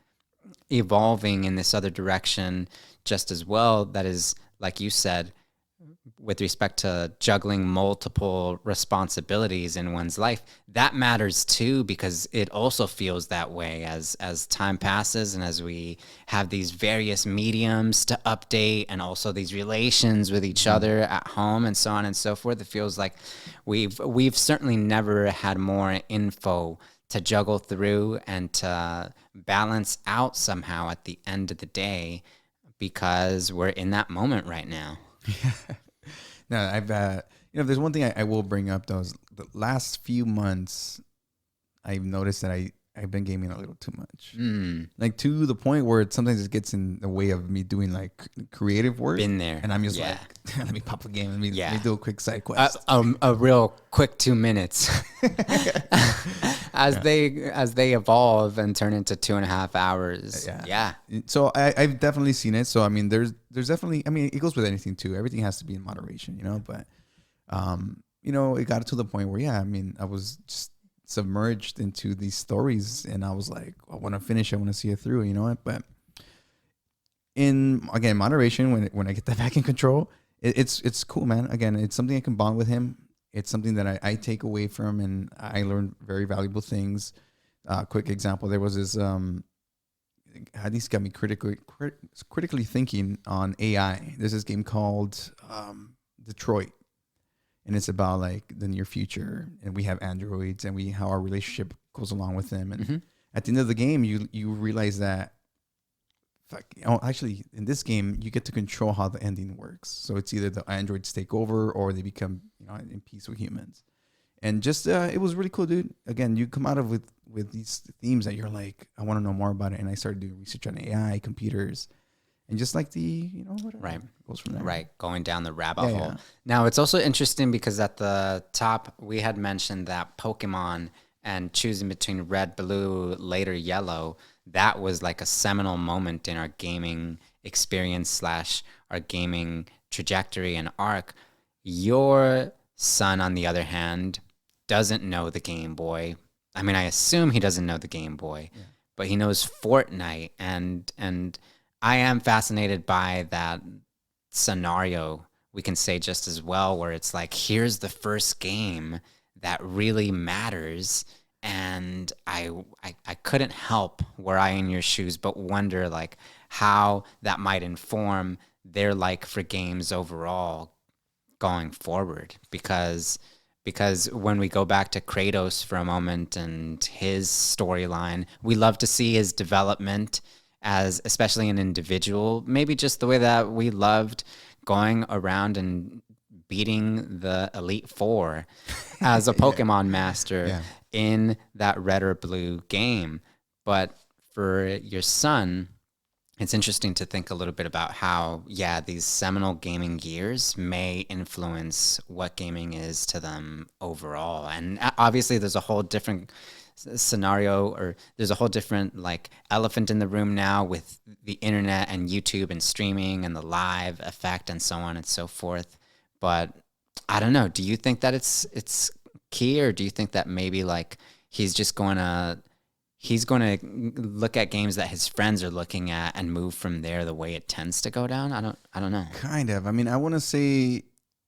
evolving in this other direction just as well. That is, like you said, with respect to juggling multiple responsibilities in one's life, that matters too, because it also feels that way as time passes and as we have these various mediums to update, and also these relations with each other at home and so on and so forth. It feels like we've certainly never had more info to juggle through and to balance out somehow at the end of the day, because we're in that moment right now. No, I've if there's one thing I will bring up, though, is the last few months I've noticed that I've been gaming a little too much. Like to the point where it sometimes it gets in the way of me doing like creative work. Been there. And I'm just like, let me pop a game. Let me do a quick side quest. A real quick 2 minutes. as they evolve and turn into 2.5 hours. Yeah. So I've definitely seen it. So I mean, there's definitely, I mean, it goes with anything too. Everything has to be in moderation, but it got to the point where I mean, I was just submerged into these stories, and I was like, I want to finish. I want to see it through. But in again moderation, when I get that back in control, it's cool, man. Again, it's something I can bond with him. It's something that I take away from, and I learned very valuable things. Quick example: there was this. Hadith got me critically thinking on AI. There's this game called Detroit. And it's about like the near future, and we have androids, and how our relationship goes along with them. And at the end of the game, you realize that, actually, in this game, you get to control how the ending works. So it's either the androids take over or they become in peace with humans. And just it was really cool, dude. Again, you come out of with these themes that you're like, I want to know more about it. And I started doing research on AI, computers. And just like the, whatever. Right. Goes from there. Right. Going down the rabbit hole. Yeah. Now, it's also interesting because at the top, we had mentioned that Pokemon and choosing between red, blue, later yellow, that was like a seminal moment in our gaming experience / our gaming trajectory and arc. Your son, on the other hand, doesn't know the Game Boy. I mean, I assume he doesn't know the Game Boy, but he knows Fortnite, and I am fascinated by that scenario, we can say just as well, where it's like, here's the first game that really matters. And I couldn't help, were I in your shoes, but wonder like how that might inform their like for games overall going forward. Because when we go back to Kratos for a moment and his storyline, we love to see his development as especially an individual, maybe just the way that we loved going around and beating the Elite Four as a Pokemon master in that red or blue game. But for your son, it's interesting to think a little bit about how, these seminal gaming years may influence what gaming is to them overall. And obviously there's a whole different scenario, or there's a whole different like elephant in the room now with the internet and YouTube and streaming and the live effect and so on and so forth. But I don't know, do you think that it's key, or do you think that maybe like he's going to look at games that his friends are looking at and move from there the way it tends to go down? I don't know. Kind of. I mean, I want to say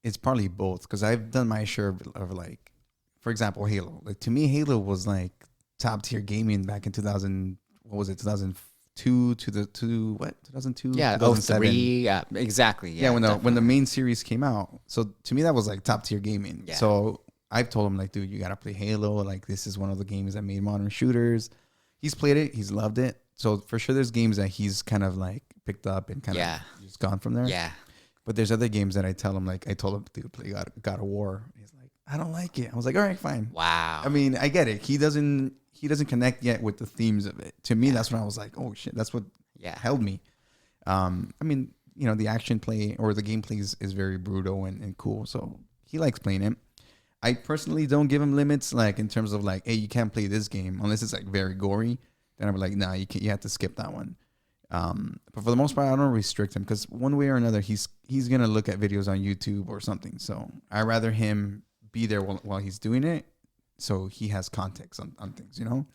it's partly both, because I've done my share of like, for example, Halo. Like to me, Halo was like top tier gaming back in 2000. What was it? 2002 to the 2002. Yeah, 2003. Yeah, exactly. Yeah, when the main series came out. So to me, that was like top tier gaming. Yeah. So I've told him like, dude, you gotta play Halo. Like this is one of the games that made modern shooters. He's played it. He's loved it. So for sure, there's games that he's kind of like picked up and kind of just gone from there. Yeah. But there's other games that I tell him, like I told him to play God of War. He's like, I don't like it. I was like, all right, fine. Wow. I mean, I get it. He doesn't connect yet with the themes of it. To me, that's when I was like, oh shit, that's what held me. I mean, the action play or the gameplay is very brutal and cool. So he likes playing it. I personally don't give him limits, like in terms of like, hey, you can't play this game unless it's like very gory. Then I'm like, nah, you have to skip that one. But for the most part, I don't restrict him because one way or another, he's gonna look at videos on YouTube or something. So I rather him be there while he's doing it, so he has context on things, you know.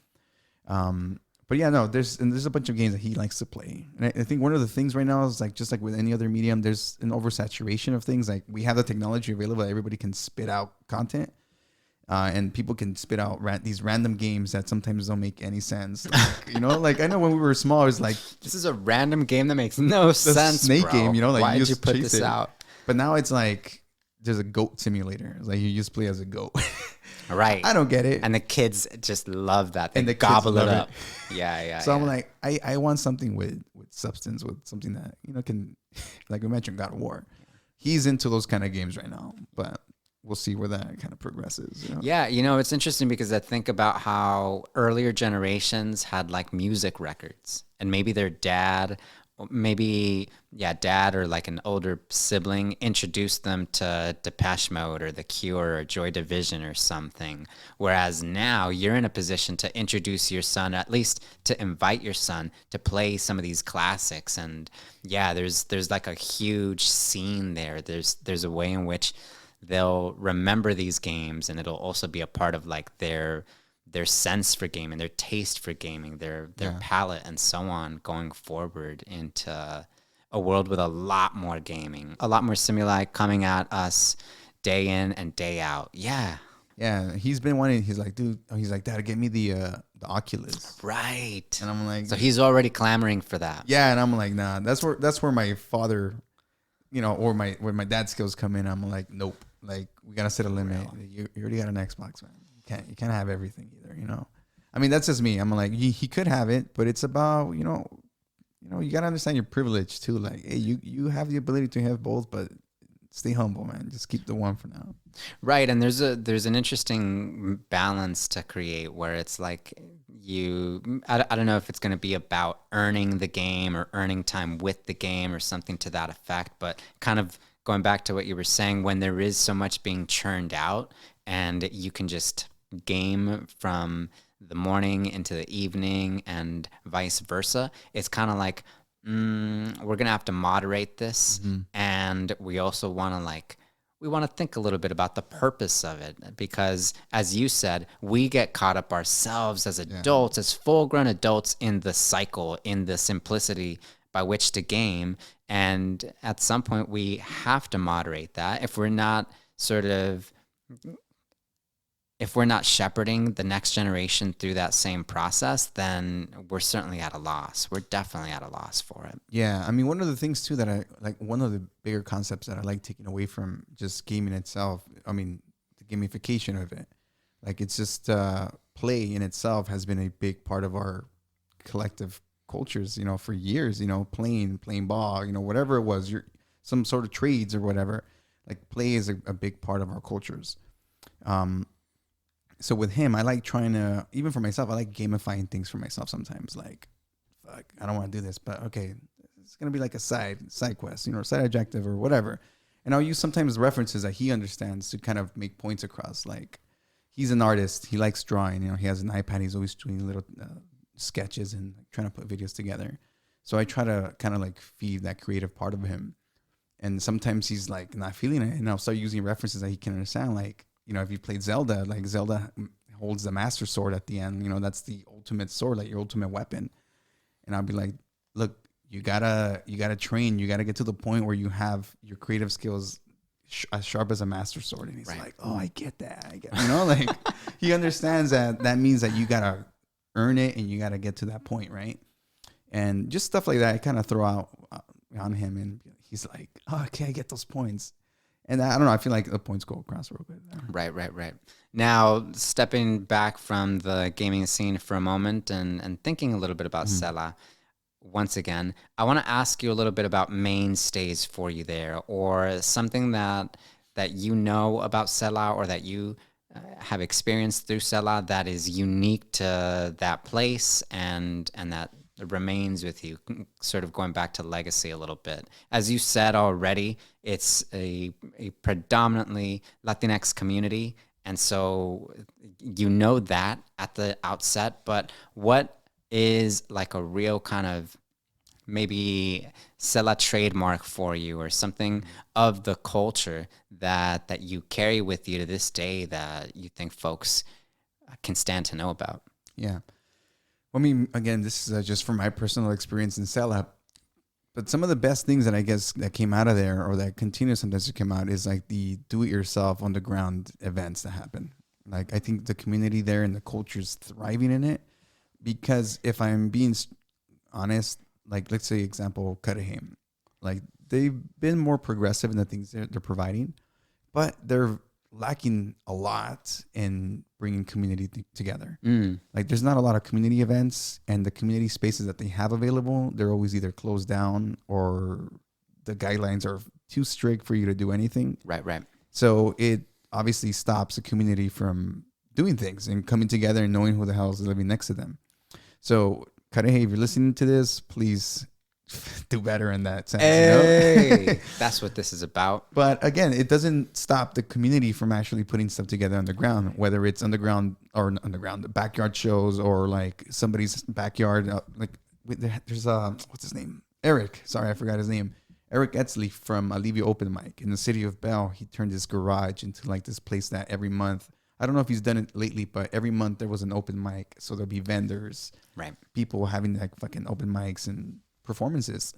But yeah, no, there's a bunch of games that he likes to play, and I think one of the things right now is like just like with any other medium, there's an oversaturation of things. Like we have the technology available, everybody can spit out content. And people can spit out these random games that sometimes don't make any sense. Like, you know, like I know when we were small, it was like, this is a random game that makes no sense. Snake bro. game, you know, like why did you put this out? But now it's like there's a goat simulator. It's like you just play as a goat. Right. I don't get it. And the kids just love that. They and the gobble kids it love up. Yeah. So I'm like, I want something with substance, with something that, you know, can, like we mentioned, God of War. He's into those kind of games right now, but we'll see where that kind of progresses. You know? Yeah, you know, it's interesting because I think about how earlier generations had like music records, and maybe their dad or like an older sibling introduced them to Depeche Mode or The Cure or Joy Division or something. Whereas now you're in a position to introduce your son, at least to invite your son to play some of these classics. And yeah, there's like a huge scene there. There's a way in which they'll remember these games, and it'll also be a part of like their sense for gaming, their taste for gaming, their palette, and so on, going forward into a world with a lot more gaming, a lot more stimuli coming at us day in and day out. Yeah. He's been wanting. He's like, dude. He's like, Dad, get me the Oculus. Right. And I'm like, so he's already clamoring for that. Yeah, and I'm like, nah. That's where my father, you know, or where my dad skills come in. I'm like, nope. Like, we gotta set a limit. You already got an Xbox, man. You can't have everything either, you know. I mean, that's just me. I'm like, he could have it, but it's about, you know, you gotta understand your privilege too. Like, hey, you have the ability to have both, but stay humble, man. Just keep the one for now. Right, and there's an interesting balance to create where it's like I don't know if it's going to be about earning the game or earning time with the game or something to that effect, but kind of going back to what you were saying, when there is so much being churned out and you can just game from the morning into the evening and vice versa, it's kind of like, we're going to have to moderate this. Mm-hmm. And we also want to think a little bit about the purpose of it, because as you said, we get caught up ourselves as adults, as full-grown adults, in the cycle, in the simplicity by which to game. And at some point we have to moderate that. If we're not shepherding the next generation through that same process, then we're certainly at a loss. We're definitely at a loss for it. Yeah. I mean, one of the things too that I like, one of the bigger concepts that I like taking away from just gaming itself, I mean, the gamification of it, like it's just play in itself has been a big part of our collective cultures, you know, for years, you know, playing ball, you know, whatever it was, some sort of trades or whatever, like play is a big part of our cultures. So with him, I like trying to, even for myself, I like gamifying things for myself sometimes. Like, fuck, I don't want to do this, but okay, it's going to be like a side quest, you know, side objective or whatever. And I'll use sometimes references that he understands to kind of make points across. Like, he's an artist. He likes drawing. You know, he has an iPad. He's always doing little sketches and trying to put videos together. So I try to kind of like feed that creative part of him. And sometimes he's like not feeling it. And I'll start using references that he can understand. Like, you know, if you played Zelda, like Zelda holds the Master Sword at the end. You know, that's the ultimate sword, like your ultimate weapon. And I'll be like, look, you gotta train. You gotta get to the point where you have your creative skills as sharp as a Master Sword. And he's like, oh, I get that. You know, like he understands that means that you gotta earn it and you gotta get to that point, right? And just stuff like that, I kind of throw out on him, and he's like, oh, okay, I get those points. And I don't know, I feel like the points go across real good. Right. Now, stepping back from the gaming scene for a moment and thinking a little bit about SELA, once again, I want to ask you a little bit about mainstays for you there, or something that you know about SELA or that you have experienced through SELA that is unique to that place and that remains with you, sort of going back to legacy a little bit. As you said already, it's a predominantly Latinx community, and so you know that at the outset, but what is like a real kind of maybe SELA trademark for you, or something of the culture that you carry with you to this day that you think folks can stand to know about? Yeah. I mean, again, this is just from my personal experience in SELA. But some of the best things that I guess that came out of there, or that continue sometimes to come out, is like the do-it-yourself on the ground events that happen. Like, I think the community there and the culture is thriving in it, because if I'm being honest, like, let's say example, Cudahy, like, they've been more progressive in the things they're providing, but they're lacking a lot in bringing community together. Like, there's not a lot of community events, and the community spaces that they have available, they're always either closed down or the guidelines are too strict for you to do anything. Right. So it obviously stops the community from doing things and coming together and knowing who the hell is living next to them. So, Cudahy, if you're listening to this, please do better in that sense. Hey, that's what this is about. But again, it doesn't stop the community from actually putting stuff together on the ground, whether it's underground, the backyard shows, or like somebody's backyard. There's what's his name? Eric. Sorry, I forgot his name. Eric Etzley from Alivio Open Mic in the city of Bell. He turned his garage into like this place that every month, I don't know if he's done it lately, but every month there was an open mic. So there'll be vendors, right? People having like fucking open mics and performances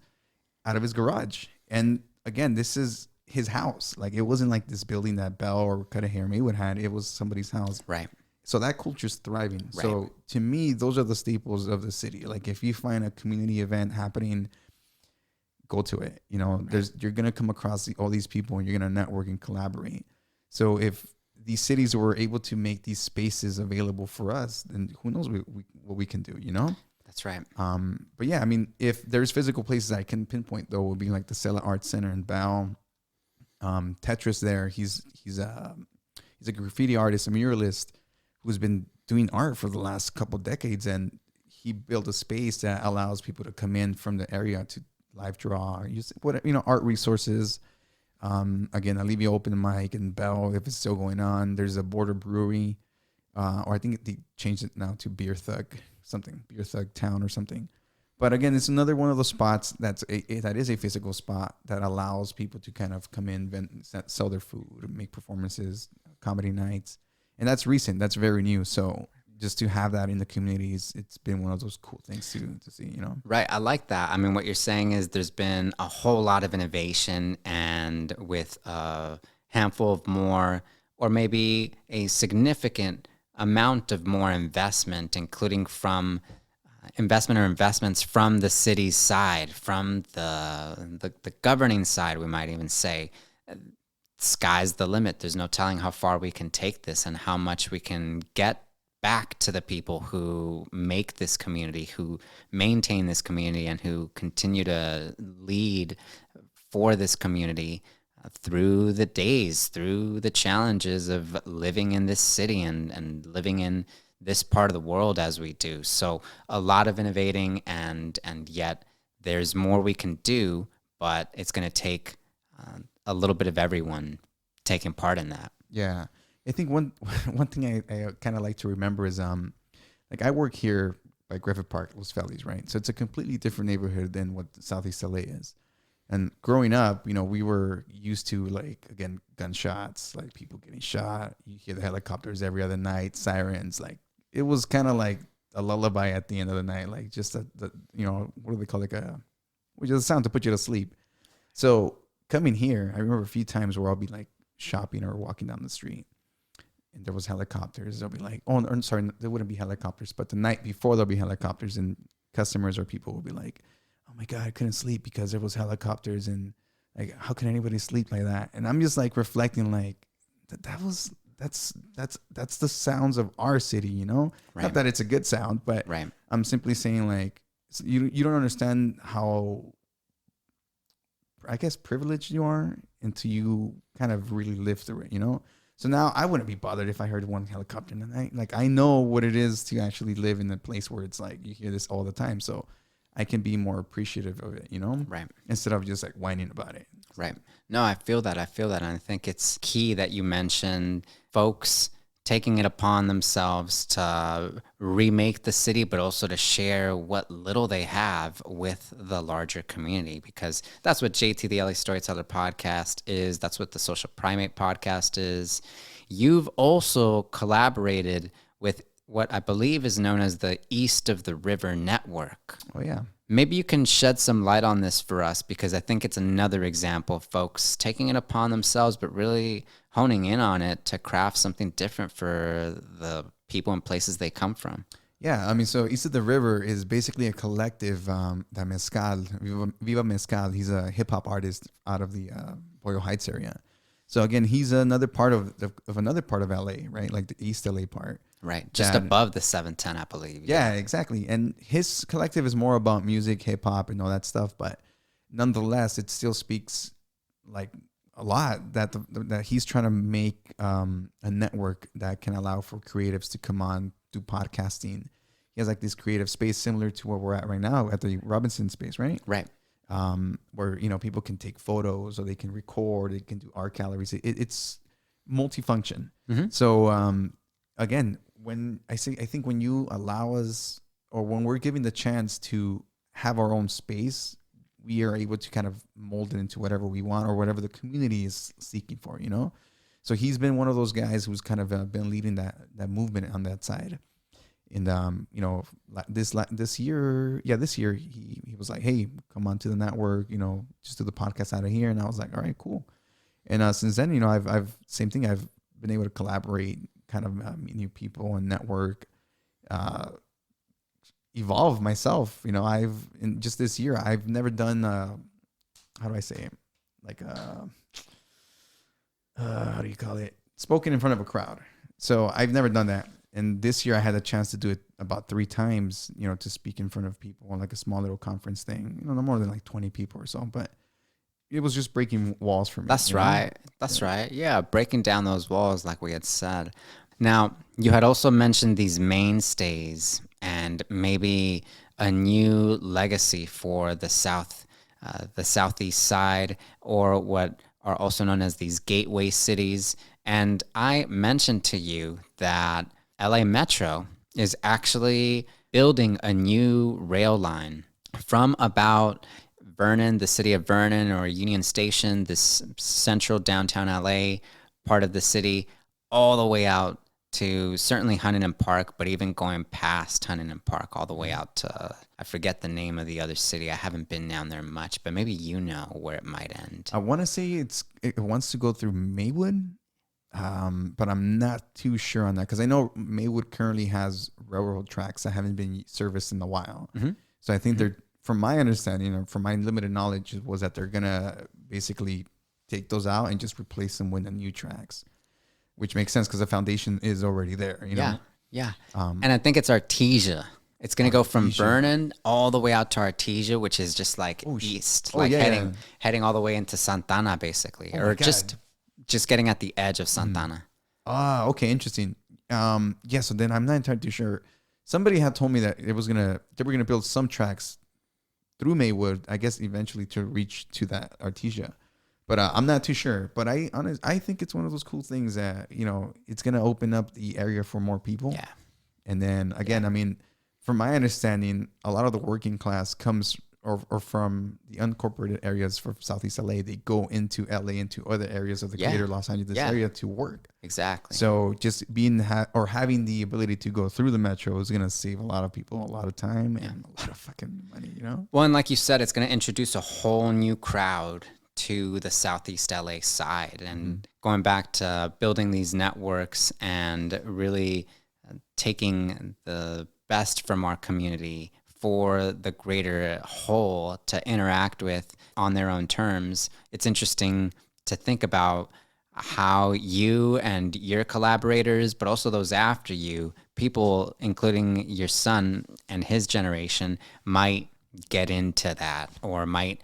out of his garage. And again, this is his house. Like, it wasn't like this building that Bell or Cudahy or Maywood had. It was somebody's house. Right. So that culture's thriving. Right. So to me, those are the staples of the city. Like, if you find a community event happening, go to it. You know, you're going to come across all these people, and you're going to network and collaborate. So if these cities were able to make these spaces available for us, then who knows what we can do, you know? That's right. But yeah, I mean, if there's physical places I can pinpoint, though, would be like the SELA Art Center in Bell. Tetris there. He's a graffiti artist, a muralist who's been doing art for the last couple of decades, and he built a space that allows people to come in from the area to live draw, or use art resources. Again, Alivio Open Mic in Bell, if it's still going on. There's a Border Brewery, or I think they changed it now to Beer Thug Town or something. But again, it's another one of those spots that is a physical spot that allows people to kind of come in, sell their food, make performances, comedy nights. And that's recent. That's very new. So just to have that in the communities, it's been one of those cool things to see, you know? Right. I like that. I mean, what you're saying is there's been a whole lot of innovation, and with a handful of more, or maybe a significant amount of more investment, including from investments from the city's side, from the governing side, we might even say. Sky's the limit. There's no telling how far we can take this and how much we can get back to the people who make this community, who maintain this community, and who continue to lead for this community through the days, through the challenges of living in this city and living in this part of the world as we do. So a lot of innovating, and yet there's more we can do, but it's going to take a little bit of everyone taking part in that. Yeah. I think one thing I kind of like to remember is like, I work here by Griffith Park, Los Feliz, right? So it's a completely different neighborhood than what Southeast L.A. is. And growing up, you know, we were used to, like, again, gunshots, like people getting shot. You hear the helicopters every other night, sirens. Like, it was kind of like a lullaby at the end of the night, like just the you know, what do they call, like which is a sound to put you to sleep. So coming here, I remember a few times where I'll be like shopping or walking down the street, and there was helicopters. They'll be like, oh, I'm sorry, there wouldn't be helicopters, but the night before there'll be helicopters, and customers or people will be like, oh my God, I couldn't sleep because there was helicopters, and like, how can anybody sleep like that? And I'm just like reflecting, like, that's the sounds of our city, you know? Right. Not that it's a good sound, but right. I'm simply saying, like, you don't understand how, I guess, privileged you are until you kind of really live through it, you know? So now I wouldn't be bothered if I heard one helicopter in the night. Like, I know what it is to actually live in a place where it's like you hear this all the time. So I can be more appreciative of it, you know? Right. Instead of just like whining about it. Right. No, I feel that. And I think it's key that you mentioned folks taking it upon themselves to remake the city, but also to share what little they have with the larger community, because that's what JT, the LA Storyteller Podcast is. That's what the Social Primate Podcast is. You've also collaborated with what I believe is known as the East of the River Network. Oh, yeah. Maybe you can shed some light on this for us, because I think it's another example of folks taking it upon themselves, but really honing in on it to craft something different for the people and places they come from. Yeah, I mean, so East of the River is basically a collective that Mezcal, Viva Mezcal, he's a hip-hop artist out of the Boyle Heights area. So again, he's another part of another part of LA, right? Like the East LA part. Right, just above the 710, I believe. Yeah, exactly. And his collective is more about music, hip hop, and all that stuff. But nonetheless, it still speaks like a lot that that he's trying to make a network that can allow for creatives to come on, do podcasting. He has like this creative space similar to where we're at right now at the Robinson space, right? Right. Where, you know, people can take photos or they can record, they can do art galleries. It's multifunction. Mm-hmm. So again, I think when you allow us, or when we're given the chance to have our own space, we are able to kind of mold it into whatever we want or whatever the community is seeking for, you know? So he's been one of those guys who's kind of been leading that movement on that side. And, you know, this year, he was like, hey, come on to the network, you know, just do the podcast out of here. And I was like, all right, cool. And since then, you know, I've same thing. I've been able to collaborate, kind of meet new people and network, evolve myself. You know, in just this year, I've never done, how do I say it? Like, how do you call it? Spoken in front of a crowd. So I've never done that. And this year I had a chance to do it about 3 times, you know, to speak in front of people on like a small little conference thing, you know, no more than like 20 people or so, but it was just breaking walls for me. That's right. That's right. Yeah. Breaking down those walls, like we had said. Now, you had also mentioned these mainstays and maybe a new legacy for the Southeast side, or what are also known as these gateway cities. And I mentioned to you that LA Metro is actually building a new rail line from about Vernon, the city of Vernon, or Union Station, this central downtown LA part of the city, all the way out to certainly Huntington Park, but even going past Huntington Park all the way out to, I forget the name of the other city. I haven't been down there much, but maybe you know where it might end. I want to say it wants to go through Maywood, but I'm not too sure on that, because I know Maywood currently has railroad tracks that haven't been serviced in a while. Mm-hmm. So I think they're, from my understanding or from my limited knowledge, was that they're going to basically take those out and just replace them with the new tracks, which makes sense because the foundation is already there, you know? Yeah. And I think it's Artesia. It's going to go from Vernon all the way out to Artesia, which is just like east, heading all the way into Santana, basically, or just getting at the edge of Santana. Okay, interesting. So then I'm not entirely sure. Somebody had told me that they were gonna build some tracks through Maywood, I guess eventually to reach to that Artesia. But I'm not too sure. But I think it's one of those cool things that, you know, it's going to open up the area for more people. Yeah. And then again, I mean, from my understanding, a lot of the working class comes or from the unincorporated areas for Southeast LA. They go into LA, into other areas of the greater Los Angeles area to work. Exactly. So just having the ability to go through the metro is going to save a lot of people a lot of time and a lot of fucking money, you know? Well, and like you said, it's going to introduce a whole new crowd to the Southeast LA side, and going back to building these networks and really taking the best from our community for the greater whole to interact with on their own terms. It's interesting to think about how you and your collaborators, but also those after you, people, including your son and his generation, might get into that or might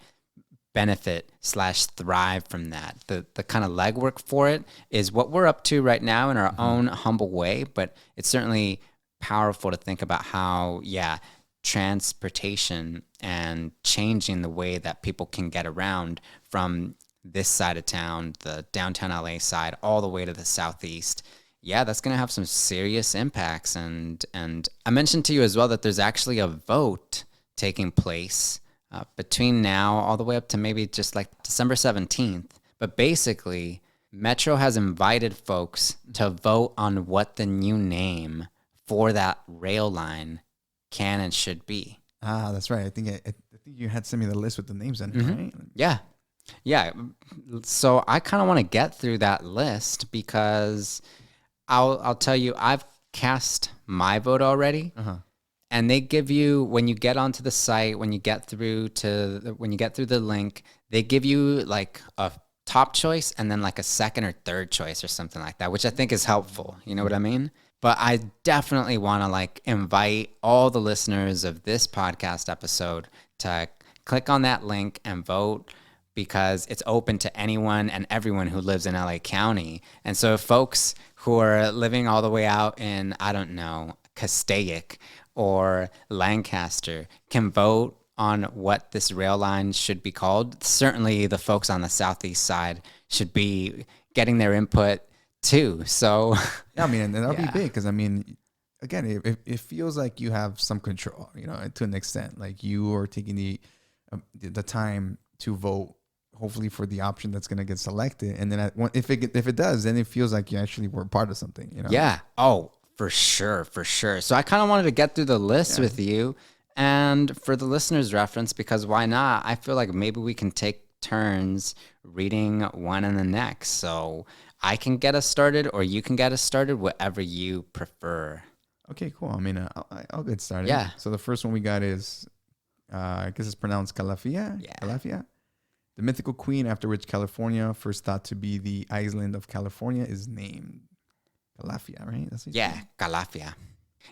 benefit/thrive from that. The kind of legwork for it is what we're up to right now in our own humble way, but it's certainly powerful to think about how, transportation and changing the way that people can get around from this side of town, the downtown LA side, all the way to the Southeast, yeah, that's going to have some serious impacts. And I mentioned to you as well that there's actually a vote taking place between now all the way up to maybe just like December 17th. But basically, Metro has invited folks to vote on what the new name for that rail line can and should be. Ah, that's right. I think you had sent me the list with the names in it, right? Yeah. Yeah. So I kind of want to get through that list because I'll tell you, I've cast my vote already. And they give you, when you get onto the site, when you get through the link, they give you like a top choice and then like a second or third choice or something like that, which I think is helpful. You know what I mean? But I definitely want to like invite all the listeners of this podcast episode to click on that link and vote, because it's open to anyone and everyone who lives in LA County. And so if folks who are living all the way out in, I don't know, Castaic or Lancaster can vote on what this rail line should be called, certainly the folks on the southeast side should be getting their input too. So yeah, I mean, and that'll be big because, I mean, again, it feels like you have some control, you know, to an extent. Like you are taking the time to vote, hopefully for the option that's going to get selected. And then if it does, then it feels like you actually were part of something, you know? Yeah. Oh, for sure. For sure. So I kind of wanted to get through the list with you, and for the listeners' reference, because why not? I feel like maybe we can take turns reading one and the next. So I can get us started or you can get us started, whatever you prefer. Okay, cool. I mean, I'll get started. Yeah. So the first one we got is, I guess it's pronounced Calafia. Yeah. Calafia. The mythical queen after which California, first thought to be the island of California, is named. Calafia, right? That's what Calafia.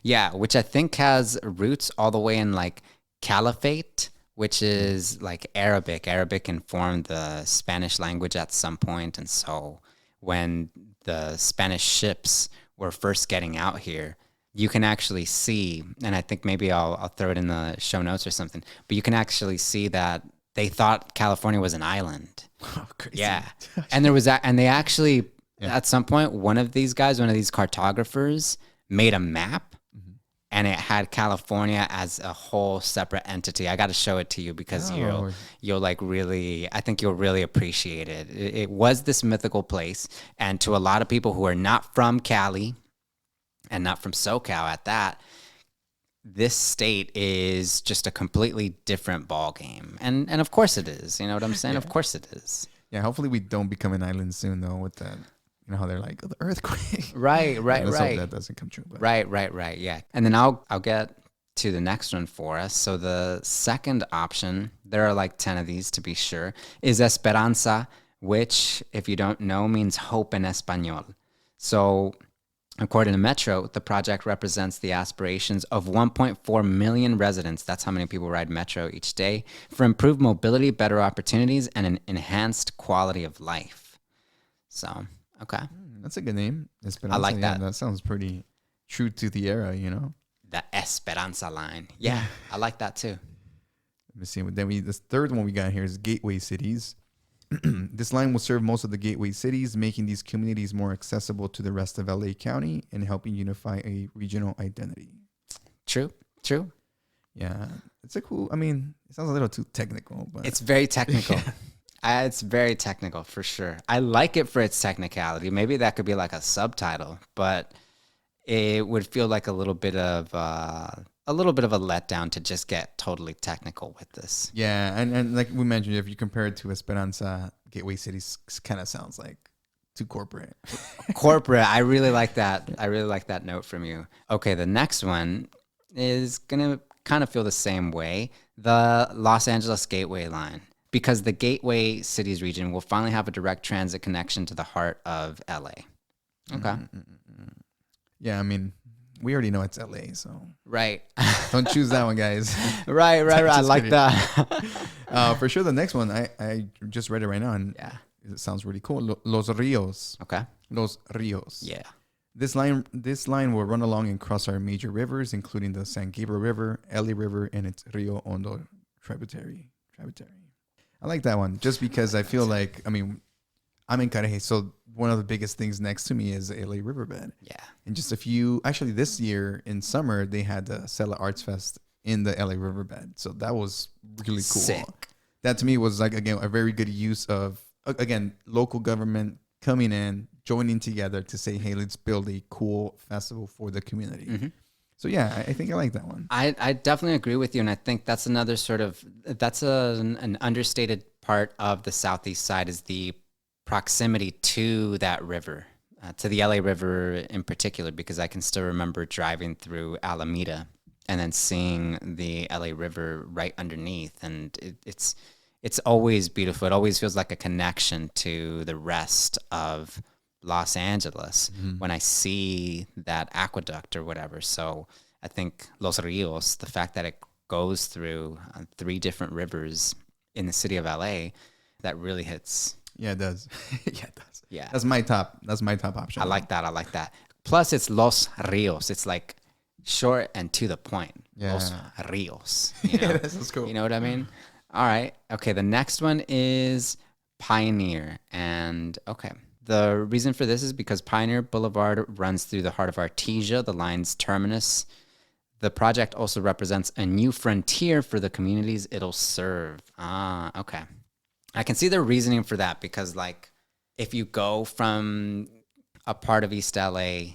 Yeah, which I think has roots all the way in like caliphate, which is like Arabic. Arabic informed the Spanish language at some point. And so when the Spanish ships were first getting out here, you can actually see, and I think maybe I'll throw it in the show notes or something, but you can actually see that they thought California was an island. Oh, crazy. Yeah. And they actually, at some point, one of these cartographers made a map, and it had California as a whole separate entity. I got to show it to you because you'll like really, I think you'll really appreciate it. It was this mythical place, and to a lot of people who are not from Cali and not from SoCal at that, this state is just a completely different ball game. And of course it is. You know what I'm saying? Of course it is. Yeah, hopefully we don't become an island soon, though, with that. You know how they're like, oh, the earthquake. Right. Let's hope that doesn't come true. But. Right. Yeah. And then I'll get to the next one for us. So the second option, there are like 10 of these to be sure, is Esperanza, which, if you don't know, means hope in Espanol. So according to Metro, the project represents the aspirations of 1.4 million residents. That's how many people ride Metro each day, for improved mobility, better opportunities, and an enhanced quality of life. So, okay. That's a good name. Esperanza. I like that. That sounds pretty true to the era, you know? The Esperanza line. Yeah, I like that too. Let me see. Then the third one we got here is gateway cities. This line will serve most of the gateway cities, making these communities more accessible to the rest of LA County and helping unify a regional identity. True. Yeah. It's a cool, I mean, it sounds a little too technical, but it's very technical. It's very technical for sure. I like it for its technicality. Maybe that could be like a subtitle, but it would feel like a little bit of a letdown to just get totally technical with this. Yeah, and like we mentioned, if you compare it to Esperanza, gateway cities kind of sounds like too corporate. Corporate. I really like that. I really like that note from you. Okay, the next one is gonna kind of feel the same way. The Los Angeles Gateway Line. Because the gateway cities region will finally have a direct transit connection to the heart of LA. Okay. Yeah, I mean, we already know it's LA, so. Right. Don't choose that one, guys. Right. I like that. For sure, the next one, I just read it right now, and it sounds really cool. Los Rios. Okay. Los Rios. Yeah. This line will run along and cross our major rivers, including the San Gabriel River, LA River, and its Rio Hondo tributary. I like that one just because I feel like, I mean, I'm in Cudahy, so one of the biggest things next to me is the LA riverbed. Yeah. And just actually this year in summer, they had the SELA Arts Fest in the LA riverbed. So that was really cool. Sick. That to me was like, again, a very good use of, again, local government coming in, joining together to say, hey, let's build a cool festival for the community. Mm-hmm. So yeah, I think I like that one. I definitely agree with you. And I think that's another sort of, that's an understated part of the Southeast side is the proximity to that river, to the LA River in particular, because I can still remember driving through Alameda and then seeing the LA River right underneath. And it's always beautiful. It always feels like a connection to the rest of Los Angeles when I see that aqueduct or whatever. So I think Los Rios, the fact that it goes through 3 different rivers in the city of LA, that really hits. Yeah, it does. Yeah, it does. Yeah. That's my top option. I like that. Plus it's Los Rios. It's like short and to the point. Yeah. Los Rios. You know? Yeah, that's cool. You know what I mean? All right. Okay. The next one is Pioneer. And okay. The reason for this is because Pioneer Boulevard runs through the heart of Artesia, the line's terminus. The project also represents a new frontier for the communities it'll serve. Ah, okay. I can see the reasoning for that because, like, if you go from a part of East LA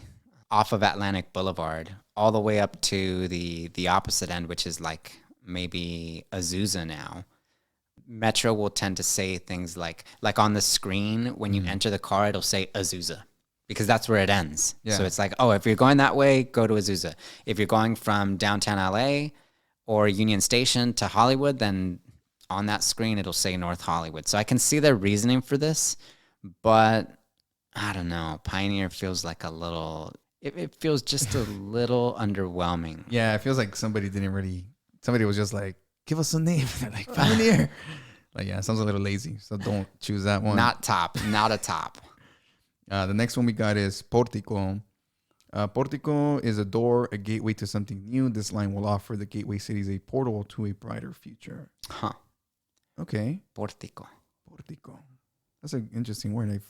off of Atlantic Boulevard all the way up to the opposite end, which is like maybe Azusa now, Metro will tend to say things like on the screen, when you enter the car, it'll say Azusa because that's where it ends. Yeah. So it's like, oh, if you're going that way, go to Azusa. If you're going from downtown LA or Union Station to Hollywood, then on that screen, it'll say North Hollywood. So I can see the reasoning for this, but I don't know. Pioneer feels like it feels just a little underwhelming. Yeah, it feels like somebody was just like, give us a name. They're like, Pioneer. Like, yeah, it sounds a little lazy, so don't choose that one. Not a top. The next one we got is Portico. Portico is a door, a gateway to something new. This line will offer the gateway cities a portal to a brighter future. Huh. Okay. Portico. That's an interesting word.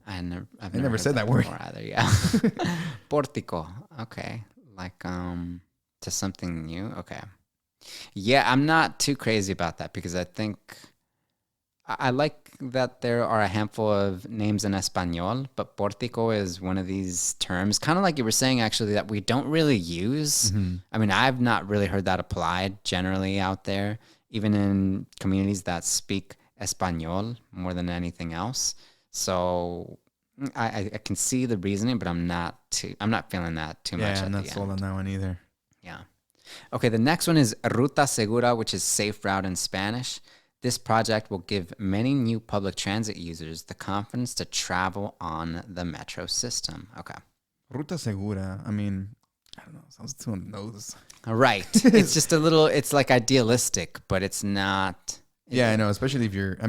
I've never said that word either. Yeah. Portico. Okay. Like to something new. Okay. Yeah, I'm not too crazy about that because I think I like that there are a handful of names in Espanol, but Portico is one of these terms, kind of like you were saying, actually, that we don't really use. Mm-hmm. I mean, I've not really heard that applied generally out there, even in communities that speak Espanol more than anything else. So I can see the reasoning, but I'm not feeling that too much. Yeah, I'm not sold on that one either. Yeah. Okay, the next one is Ruta Segura, which is safe route in Spanish. This project will give many new public transit users the confidence to travel on the metro system. Okay. Ruta Segura, I mean, I don't know, sounds too on the nose. Right. It's just a little, it's like idealistic, but it's not. Yeah, I know, especially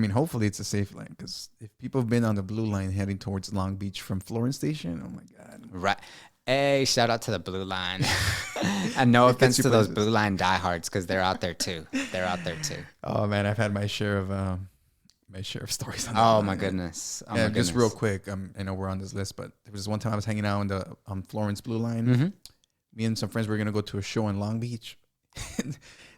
hopefully it's a safe line, because if people have been on the blue line heading towards Long Beach from Florence Station, oh my God. Right. Hey, shout out to the blue line. And no offense to those blue line diehards, because they're out there too. Oh man, I've had my share of stories on that. Oh my goodness. Just real quick, I know we're on this list, but there was one time I was hanging out on Florence Blue Line. Mm-hmm. Me and some friends were gonna go to a show in Long Beach.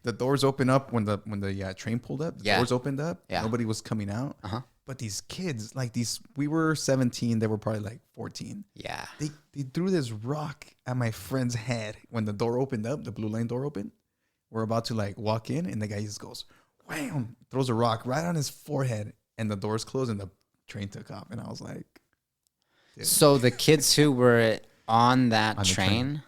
The doors opened up when the train pulled up. The doors opened up. Yeah. Nobody was coming out. Uh-huh. But these kids, we were 17, they were probably like 14. Yeah. They threw this rock at my friend's head when the door opened up, the blue line door opened. We're about to walk in, and the guy just goes, wham, throws a rock right on his forehead, and the doors closed, and the train took off. And I was like, dude. So the kids who were on that train,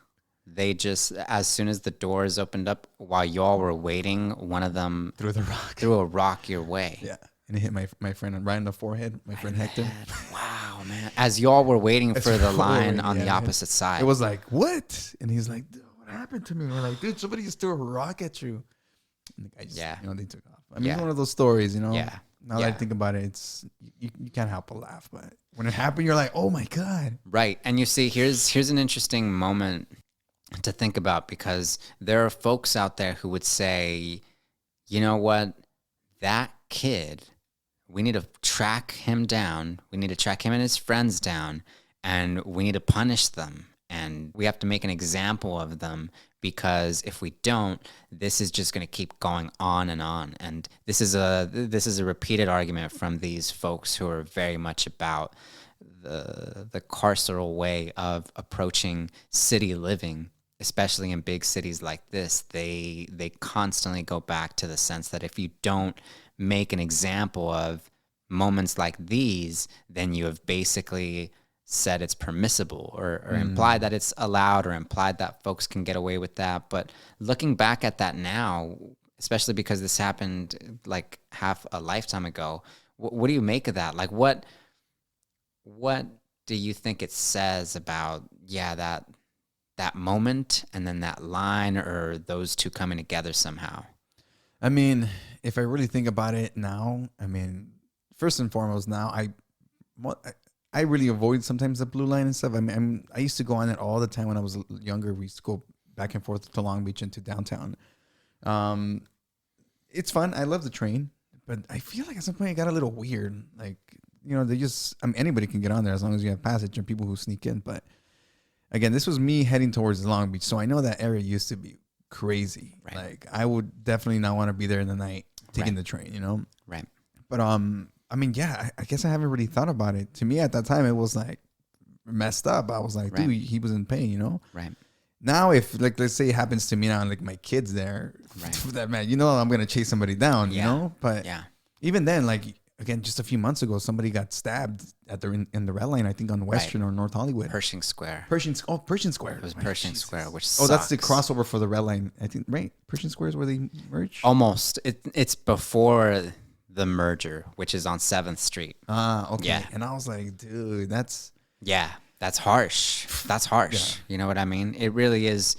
they just, as soon as the doors opened up, while y'all were waiting, one of them threw a rock your way. Yeah. And it hit my friend right in the forehead. My friend Hector. Wow, man. As y'all were waiting for the line on the opposite side. It was like, what? And he's like, dude, what happened to me? And we're like, dude, somebody just threw a rock at you. And the guy just, they took off. I mean, it's one of those stories, Yeah. Now that I think about it, it's you can't help but laugh. But when it happened, you're like, oh my God. Right. And you see, here's an interesting moment to think about, because there are folks out there who would say, you know what, that kid we need to track him down. We need to track him and his friends down, and we need to punish them. And we have to make an example of them, because if we don't, this is just going to keep going on. And this is a repeated argument from these folks who are very much about the carceral way of approaching city living, especially in big cities like this. They constantly go back to the sense that if you don't make an example of moments like these, then you have basically said it's permissible, or implied that it's allowed, or implied that folks can get away with that. But looking back at that now, especially because this happened like half a lifetime ago, what do you make of that? Like, what do you think it says about, that moment, and then that line, or those two coming together somehow? I mean, if I really think about it now, I mean, first and foremost, now I really avoid sometimes the blue line and stuff. I mean, I used to go on it all the time when I was younger. We used to go back and forth to Long Beach and to downtown. It's fun. I love the train, but I feel like at some point it got a little weird. Like, they just, anybody can get on there as long as you have passage, and people who sneak in. But again, this was me heading towards Long Beach. So I know that area used to be crazy. Right. Like, I would definitely not want to be there in the night taking the train, Right. But, I guess I haven't really thought about it. To me at that time, it was like messed up. I was like, dude, he was in pain, Right. Now, if let's say it happens to me now, and like my kid's there, that man, I'm going to chase somebody down, But even then, like, again, just a few months ago, somebody got stabbed in the red line, I think on Western or North Hollywood. Pershing Square. Pershing Square. It was Pershing Square, which sucks. That's the crossover for the red line, I think, right? Pershing Square is where they merge? Almost. It's before the merger, which is on 7th Street. Okay. Yeah. And I was like, dude, that's harsh. That's harsh. You know what I mean? It really is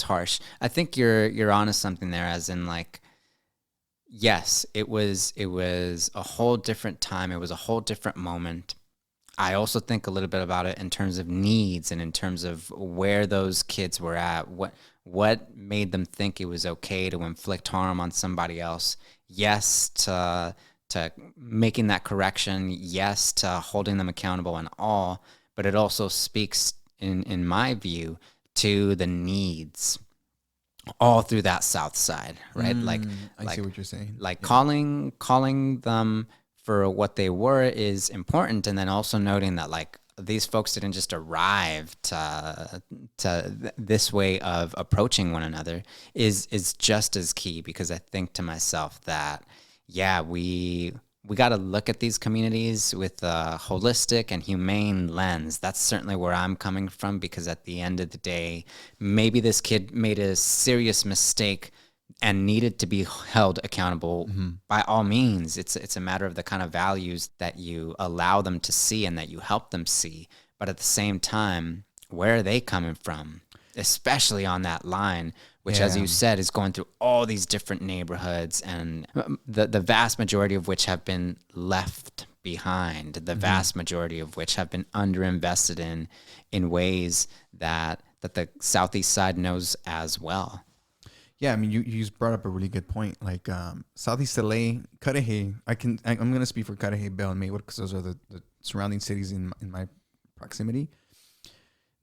harsh. I think you're onto something there, as in, like, yes, it was a whole different time. It was a whole different moment. I also think a little bit about it in terms of needs, and in terms of where those kids were at, what made them think it was okay to inflict harm on somebody else. Yes, to making that correction. Yes, to holding them accountable and all. But it also speaks, in my view, to the needs all through that South Side, right? I see what you're saying. Like, calling them for what they were is important, and then also noting that, like, these folks didn't just arrive to this way of approaching one another is just as key, because I think to myself that, we got to look at these communities with a holistic and humane lens. That's certainly where I'm coming from, because at the end of the day, maybe this kid made a serious mistake and needed to be held accountable. By all means. It's a matter of the kind of values that you allow them to see and that you help them see. But at the same time, where are they coming from? Especially on that line, which, as you said, is going through all these different neighborhoods, and the vast majority of which have been left behind, the vast majority of which have been underinvested in ways that the Southeast side knows as well. Yeah, I mean, you just brought up a really good point. Like, Southeast L.A, Cudahy, I'm going to speak for Cudahy, Bell, and Maywood, because those are the surrounding cities in my proximity.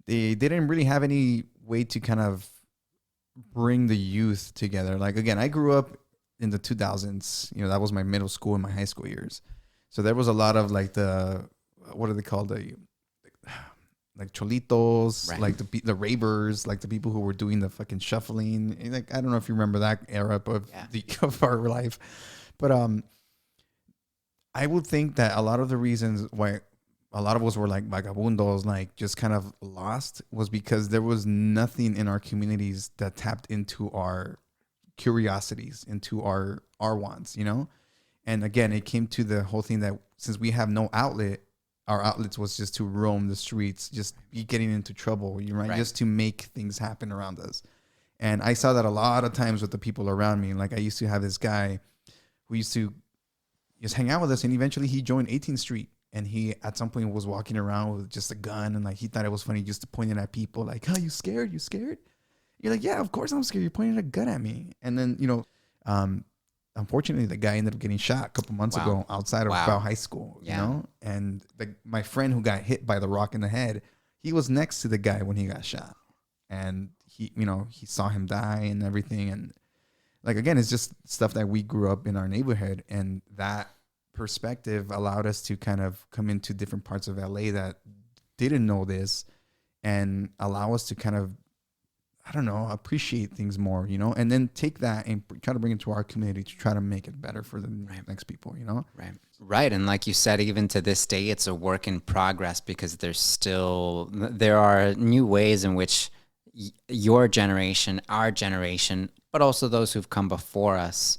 They didn't really have any way to kind of bring the youth together. Like, again, I grew up in the 2000s. That was my middle school and my high school years. So there was a lot of, like, what are they called? Like cholitos, right. Like the ravers, like the people who were doing the fucking shuffling. Like, I don't know if you remember that era of our life, but I would think that a lot of the reasons why a lot of us were like vagabundos, like just kind of lost, was because there was nothing in our communities that tapped into our curiosities, into our wants, And again, it came to the whole thing that since we have no outlet, our outlets was just to roam the streets, just be getting into trouble, right? Just to make things happen around us. And I saw that a lot of times with the people around me. Like, I used to have this guy who used to just hang out with us, and eventually he joined 18th Street. And he, at some point, was walking around with just a gun, and like he thought it was funny just to point it at people, like, "Oh, you scared? You scared?" You're like, "Yeah, of course I'm scared. You're pointing a gun at me." And then unfortunately, the guy ended up getting shot a couple months ago outside of Bell High School, you know? And my friend who got hit by the rock in the head, he was next to the guy when he got shot. And he saw him die and everything. And like, again, it's just stuff that we grew up in our neighborhood. And that perspective allowed us to kind of come into different parts of LA that didn't know this and allow us to kind of, I don't know, appreciate things more, you know, and then take that and try to bring it to our community to try to make it better for the next people, you know? Right. And like you said, even to this day, it's a work in progress because there are new ways in which your generation, our generation, but also those who've come before us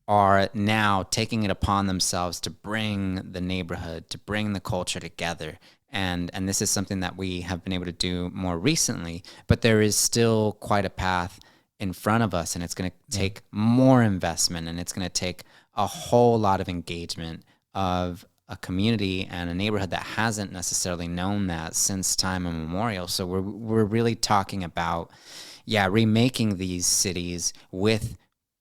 are now taking it upon themselves to bring the neighborhood, to bring the culture together. And this is something that we have been able to do more recently, but there is still quite a path in front of us, and it's going to take more investment, and it's going to take a whole lot of engagement of a community and a neighborhood that hasn't necessarily known that since time immemorial. So we're really talking about, remaking these cities with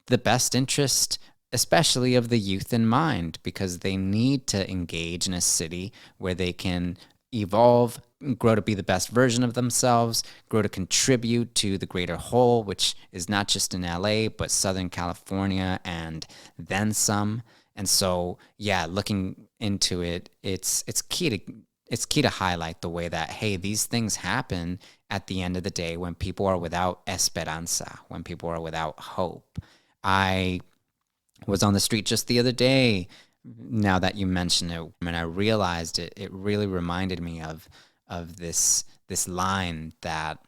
the best interest, especially of the youth in mind, because they need to engage in a city where they can evolve, grow to be the best version of themselves, grow to contribute to the greater whole, which is not just in LA, but Southern California and then some. And so, looking into it, it's key to highlight the way that, hey, these things happen at the end of the day when people are without esperanza, when people are without hope. I was on the street just the other day, now that you mention it, and I realized it really reminded me of this line that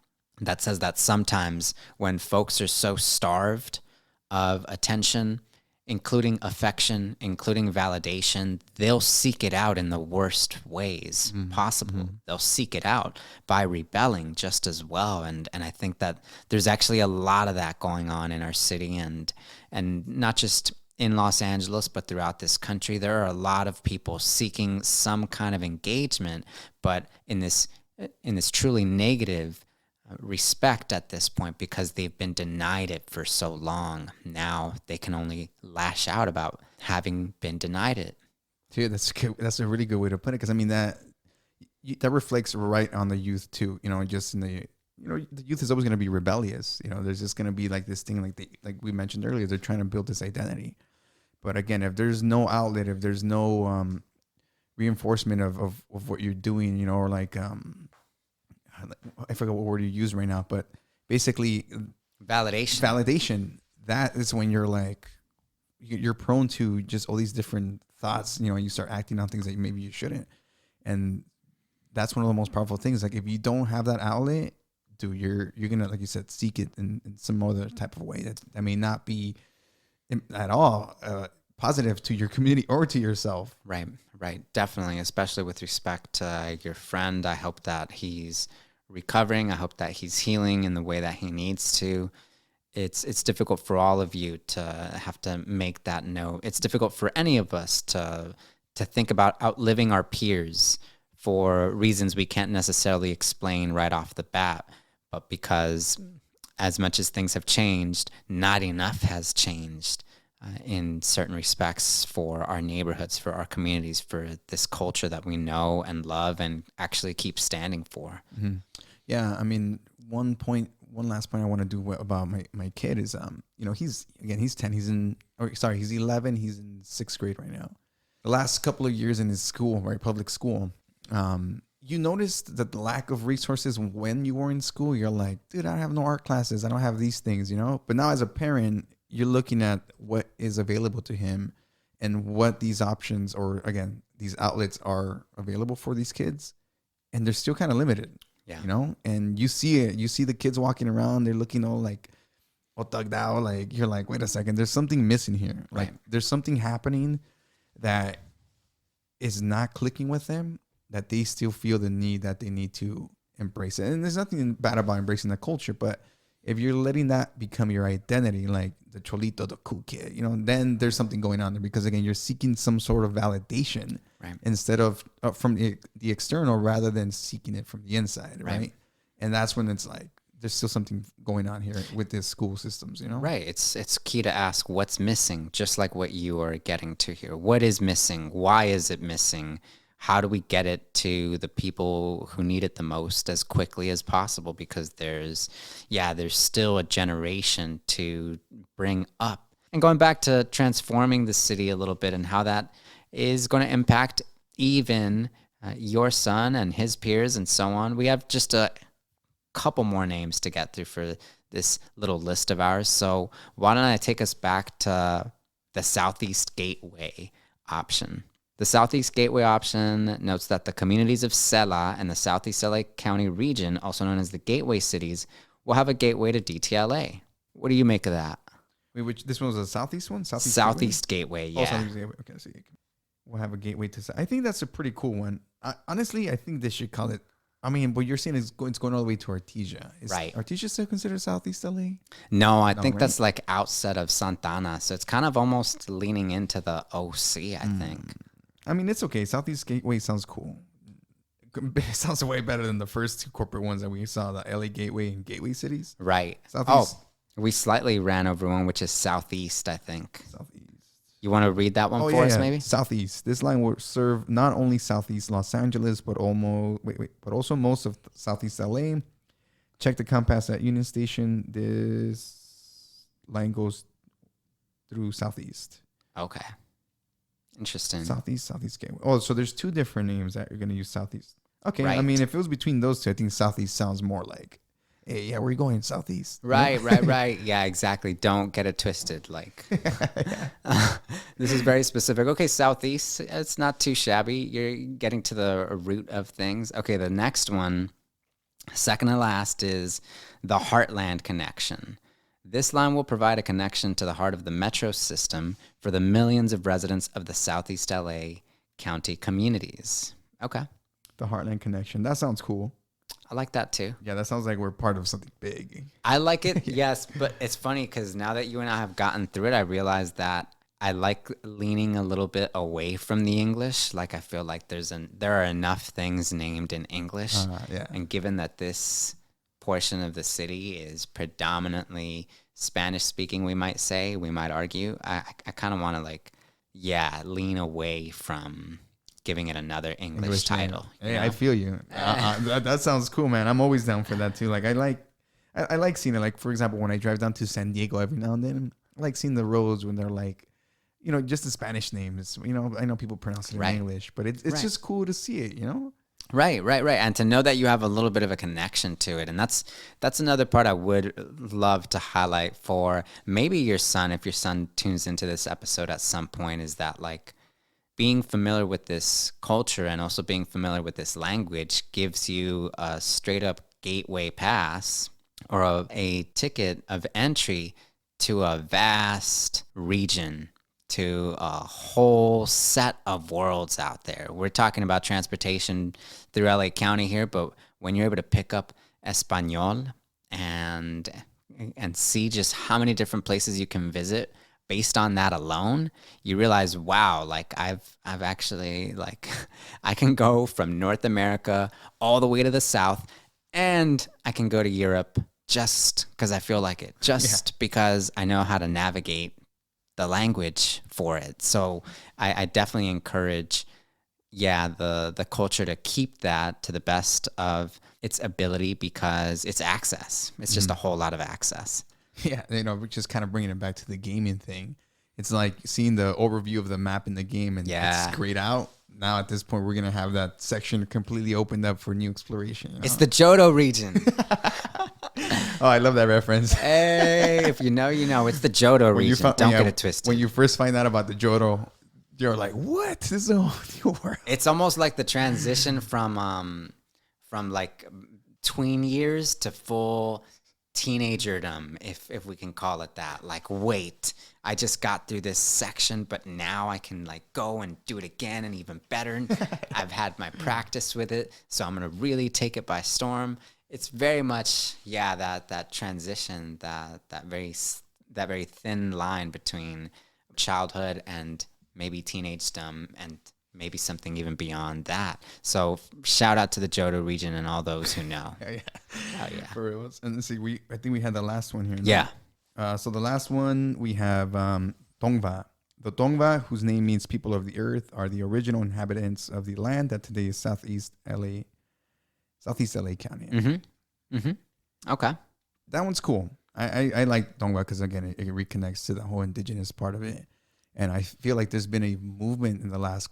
says that sometimes when folks are so starved of attention, including affection, including validation, they'll seek it out in the worst ways possible. They'll seek it out by rebelling just as well. And I think that there's actually a lot of that going on in our city, and not just in Los Angeles, but throughout this country. There are a lot of people seeking some kind of engagement, but in this truly negative respect at this point, because they've been denied it for so long. Now they can only lash out about having been denied it. Dude, that's a really good way to put it, because I mean that reflects right on the youth too. You know, just in the youth is always going to be rebellious. You know, there's just going to be like this thing, like we mentioned earlier, they're trying to build this identity. But again, if there's no outlet, if there's no reinforcement of what you're doing, you know, or like I forgot what word you use right now, but basically validation. That is when you're like, you're prone to just all these different thoughts, you know, and you start acting on things that maybe you shouldn't. And that's one of the most powerful things. Like if you don't have that outlet, dude, you're gonna, like you said, seek it in some other type of way that may not be at all positive to your community or to yourself. Right. Definitely, especially with respect to your friend. I hope that he's recovering. I hope that he's healing in the way that he needs to. It's difficult for all of you to have to make that note. It's difficult for any of us to think about outliving our peers for reasons we can't necessarily explain right off the bat. But because as much as things have changed, not enough has changed in certain respects for our neighborhoods, for our communities, for this culture that we know and love and actually keep standing for. Mm-hmm. Yeah, I mean, one last point I want to do about my kid is, you know, he's 10, he's 11, he's in 6th grade right now. The last couple of years in his school, right, public school, you noticed that the lack of resources when you were in school. You're like, dude, I have no art classes, I don't have these things, you know. But now as a parent, you're looking at what is available to him and what these options, or again, these outlets are available for these kids, and they're still kind of limited. Yeah. You know, and you see it. You see the kids walking around. They're looking all like, all thugged out. Like, you're like, wait a second. There's something missing here. Like, there's something happening that is not clicking with them, that they still feel the need that they need to embrace it. And there's nothing bad about embracing the culture, but if you're letting that become your identity, like the cholito, the cool kid, you know, then there's something going on there, because again, you're seeking some sort of validation instead of from the external, rather than seeking it from the inside. Right. And that's when it's like, there's still something going on here with these school systems, you know? Right. It's key to ask what's missing, just like what you are getting to here. What is missing? Why is it missing? How do we get it to the people who need it the most as quickly as possible? Because there's still a generation to bring up. And going back to transforming the city a little bit and how that is going to impact even your son and his peers and so on. We have just a couple more names to get through for this little list of ours. So why don't I take us back to the Southeast Gateway option? The Southeast Gateway option notes that the communities of SELA and the Southeast L.A. County region, also known as the Gateway Cities, will have a gateway to DTLA. What do you make of that? Wait, this one was a Southeast one? Southeast Gateway, yeah. Oh, Southeast Gateway. Okay, so we'll have a gateway to... I think that's a pretty cool one. Honestly, I think they should call it... I mean, what you're saying is it's going all the way to Artesia. Right. Artesia still considered Southeast LA? No, I think that's like outside of Santana. So it's kind of almost leaning into the OC, I think. I mean, it's okay. Southeast Gateway sounds cool. It sounds way better than the first two corporate ones that we saw, the LA Gateway and Gateway Cities. Right. Southeast. Oh, we slightly ran over one, which is Southeast, I think. Southeast. You want to read that one for us, maybe? Southeast. This line will serve not only Southeast Los Angeles, but also most of Southeast LA. Check the compass at Union Station. This line goes through Southeast. Okay. Interesting. Southeast Gateway. Oh, so there's two different names that you're going to use Southeast. Okay. Right. I mean, if it was between those two, I think Southeast sounds more like, hey, yeah, where are you going? Southeast. Right. Yeah, exactly. Don't get it twisted. Like, this is very specific. Okay, Southeast, it's not too shabby. You're getting to the root of things. Okay, the next one, second to last, is the Heartland Connection. This line will provide a connection to the heart of the metro system for the millions of residents of the Southeast L.A. County communities. Okay. The Heartland Connection. That sounds cool. I like that too. Yeah, that sounds like we're part of something big. I like it, yes, but it's funny because now that you and I have gotten through it, I realize that I like leaning a little bit away from the English. Like I feel like there are enough things named in English. Yeah. And given that this portion of the city is predominantly Spanish speaking, we might argue, I kind of want to lean away from giving it another English title. Hey, I feel you. That sounds cool, man. I'm always down for that too. Like I like seeing it. Like for example, when I drive down to San Diego every now and then, I like seeing the roads when they're like, just the Spanish names. I know people pronounce it in English, but it's just cool to see it. Right. And to know that you have a little bit of a connection to it. And that's another part I would love to highlight for maybe your son, if your son tunes into this episode at some point, is that like being familiar with this culture and also being familiar with this language gives you a straight up gateway pass or a ticket of entry to a vast region, to a whole set of worlds out there. We're talking about transportation through LA County here, but when you're able to pick up Espanol and see just how many different places you can visit based on that alone, you realize, wow, like I've actually, like, I can go from North America all the way to the South, and I can go to Europe just because I feel like it, because I know how to navigate the language for it. So I definitely encourage, the culture to keep that to the best of its ability, because it's access. It's just a whole lot of access. Yeah, just kind of bringing it back to the gaming thing. It's like seeing the overview of the map in the game and it's grayed out. Now at this point, we're going to have that section completely opened up for new exploration. It's the Johto region. Oh, I love that reference. Hey, if you know, you know. It's the Johto region. Don't get it twisted. When you first find out about the Johto, you're like, what? This is a whole new world. It's almost like the transition from like tween years to full teenagerdom, if we can call it that. Like, wait, I just got through this section, but now I can like go and do it again and even better. I've had my practice with it, so I'm gonna really take it by storm. It's very much that transition, that very thin line between childhood and maybe teenagedom, and maybe something even beyond that. So shout out to the Johto region and all those who know. Yeah. Oh, yeah. For real. And let's see, I think we had the last one here. Yeah. So the last one we have Tongva. The Tongva, whose name means people of the earth, are the original inhabitants of the land that today is Southeast L.A. County. Mm-hmm. Mm-hmm. Okay. That one's cool. I like Tongva because, again, it reconnects to the whole indigenous part of it. And I feel like there's been a movement in the last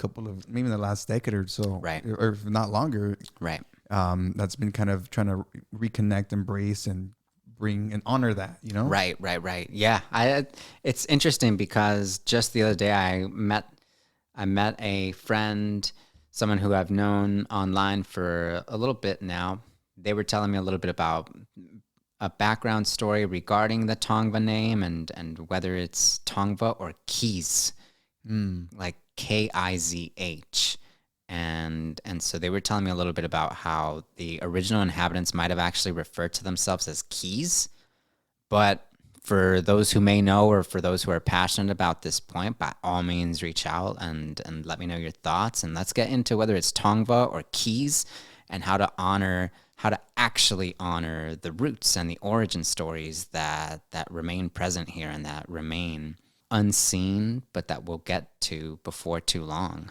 maybe in the last decade or so, right, or if not longer, right. That's been kind of trying to reconnect, embrace, and bring and honor that, you know? Right. Yeah. It's interesting because just the other day I met a friend, someone who I've known online for a little bit now. They were telling me a little bit about a background story regarding the Tongva name and whether it's Tongva or Kizh, like Kizh. And so they were telling me a little bit about how the original inhabitants might have actually referred to themselves as Kizh. But for those who may know, or for those who are passionate about this point, by all means reach out and let me know your thoughts. And let's get into whether it's Tongva or Kizh and how to actually honor the roots and the origin stories that remain present here and that remain unseen, but that we'll get to before too long.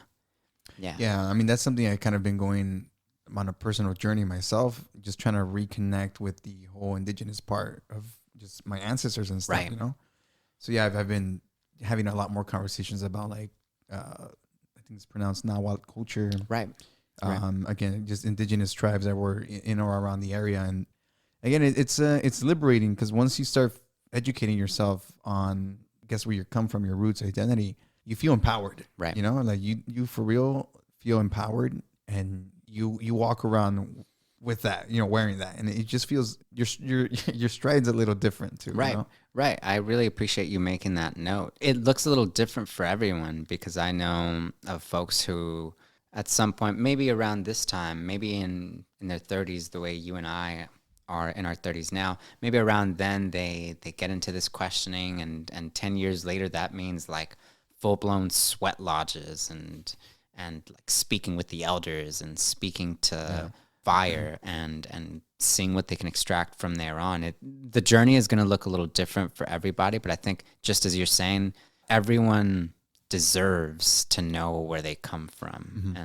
Yeah. I mean, that's something I kind of been going on a personal journey myself, just trying to reconnect with the whole indigenous part of just my ancestors and stuff, right. You know? So yeah, I've been having a lot more conversations about like, I think it's pronounced Nahuatl culture. Right. Again, just indigenous tribes that were in or around the area. And again, it's liberating because once you start educating yourself on, I guess, where you come from, your roots, identity, you feel empowered, right? You know, like you for real feel empowered, and you walk around with that, you know, wearing that, and it just feels your stride's a little different too, right? You know? Right. I really appreciate you making that note. It looks a little different for everyone because I know of folks who, at some point, maybe around this time, maybe in their 30s, the way you and I are in our 30s now, maybe around then they get into this questioning, and 10 years later that means like full-blown sweat lodges and like speaking with the elders and speaking to fire and seeing what they can extract from there on. The journey is going to look a little different for everybody, but I think just as you're saying, everyone deserves to know where they come from.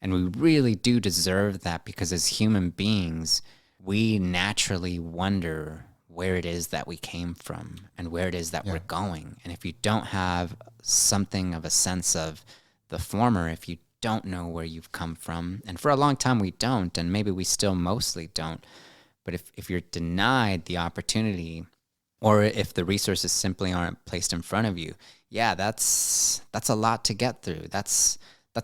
And we really do deserve that because as human beings, we naturally wonder where it is that we came from and where it is that we're going. And if you don't have something of a sense of the former, if you don't know where you've come from, and for a long time we don't, and maybe we still mostly don't, but if you're denied the opportunity, or if the resources simply aren't placed in front of you, that's a lot to get through. That's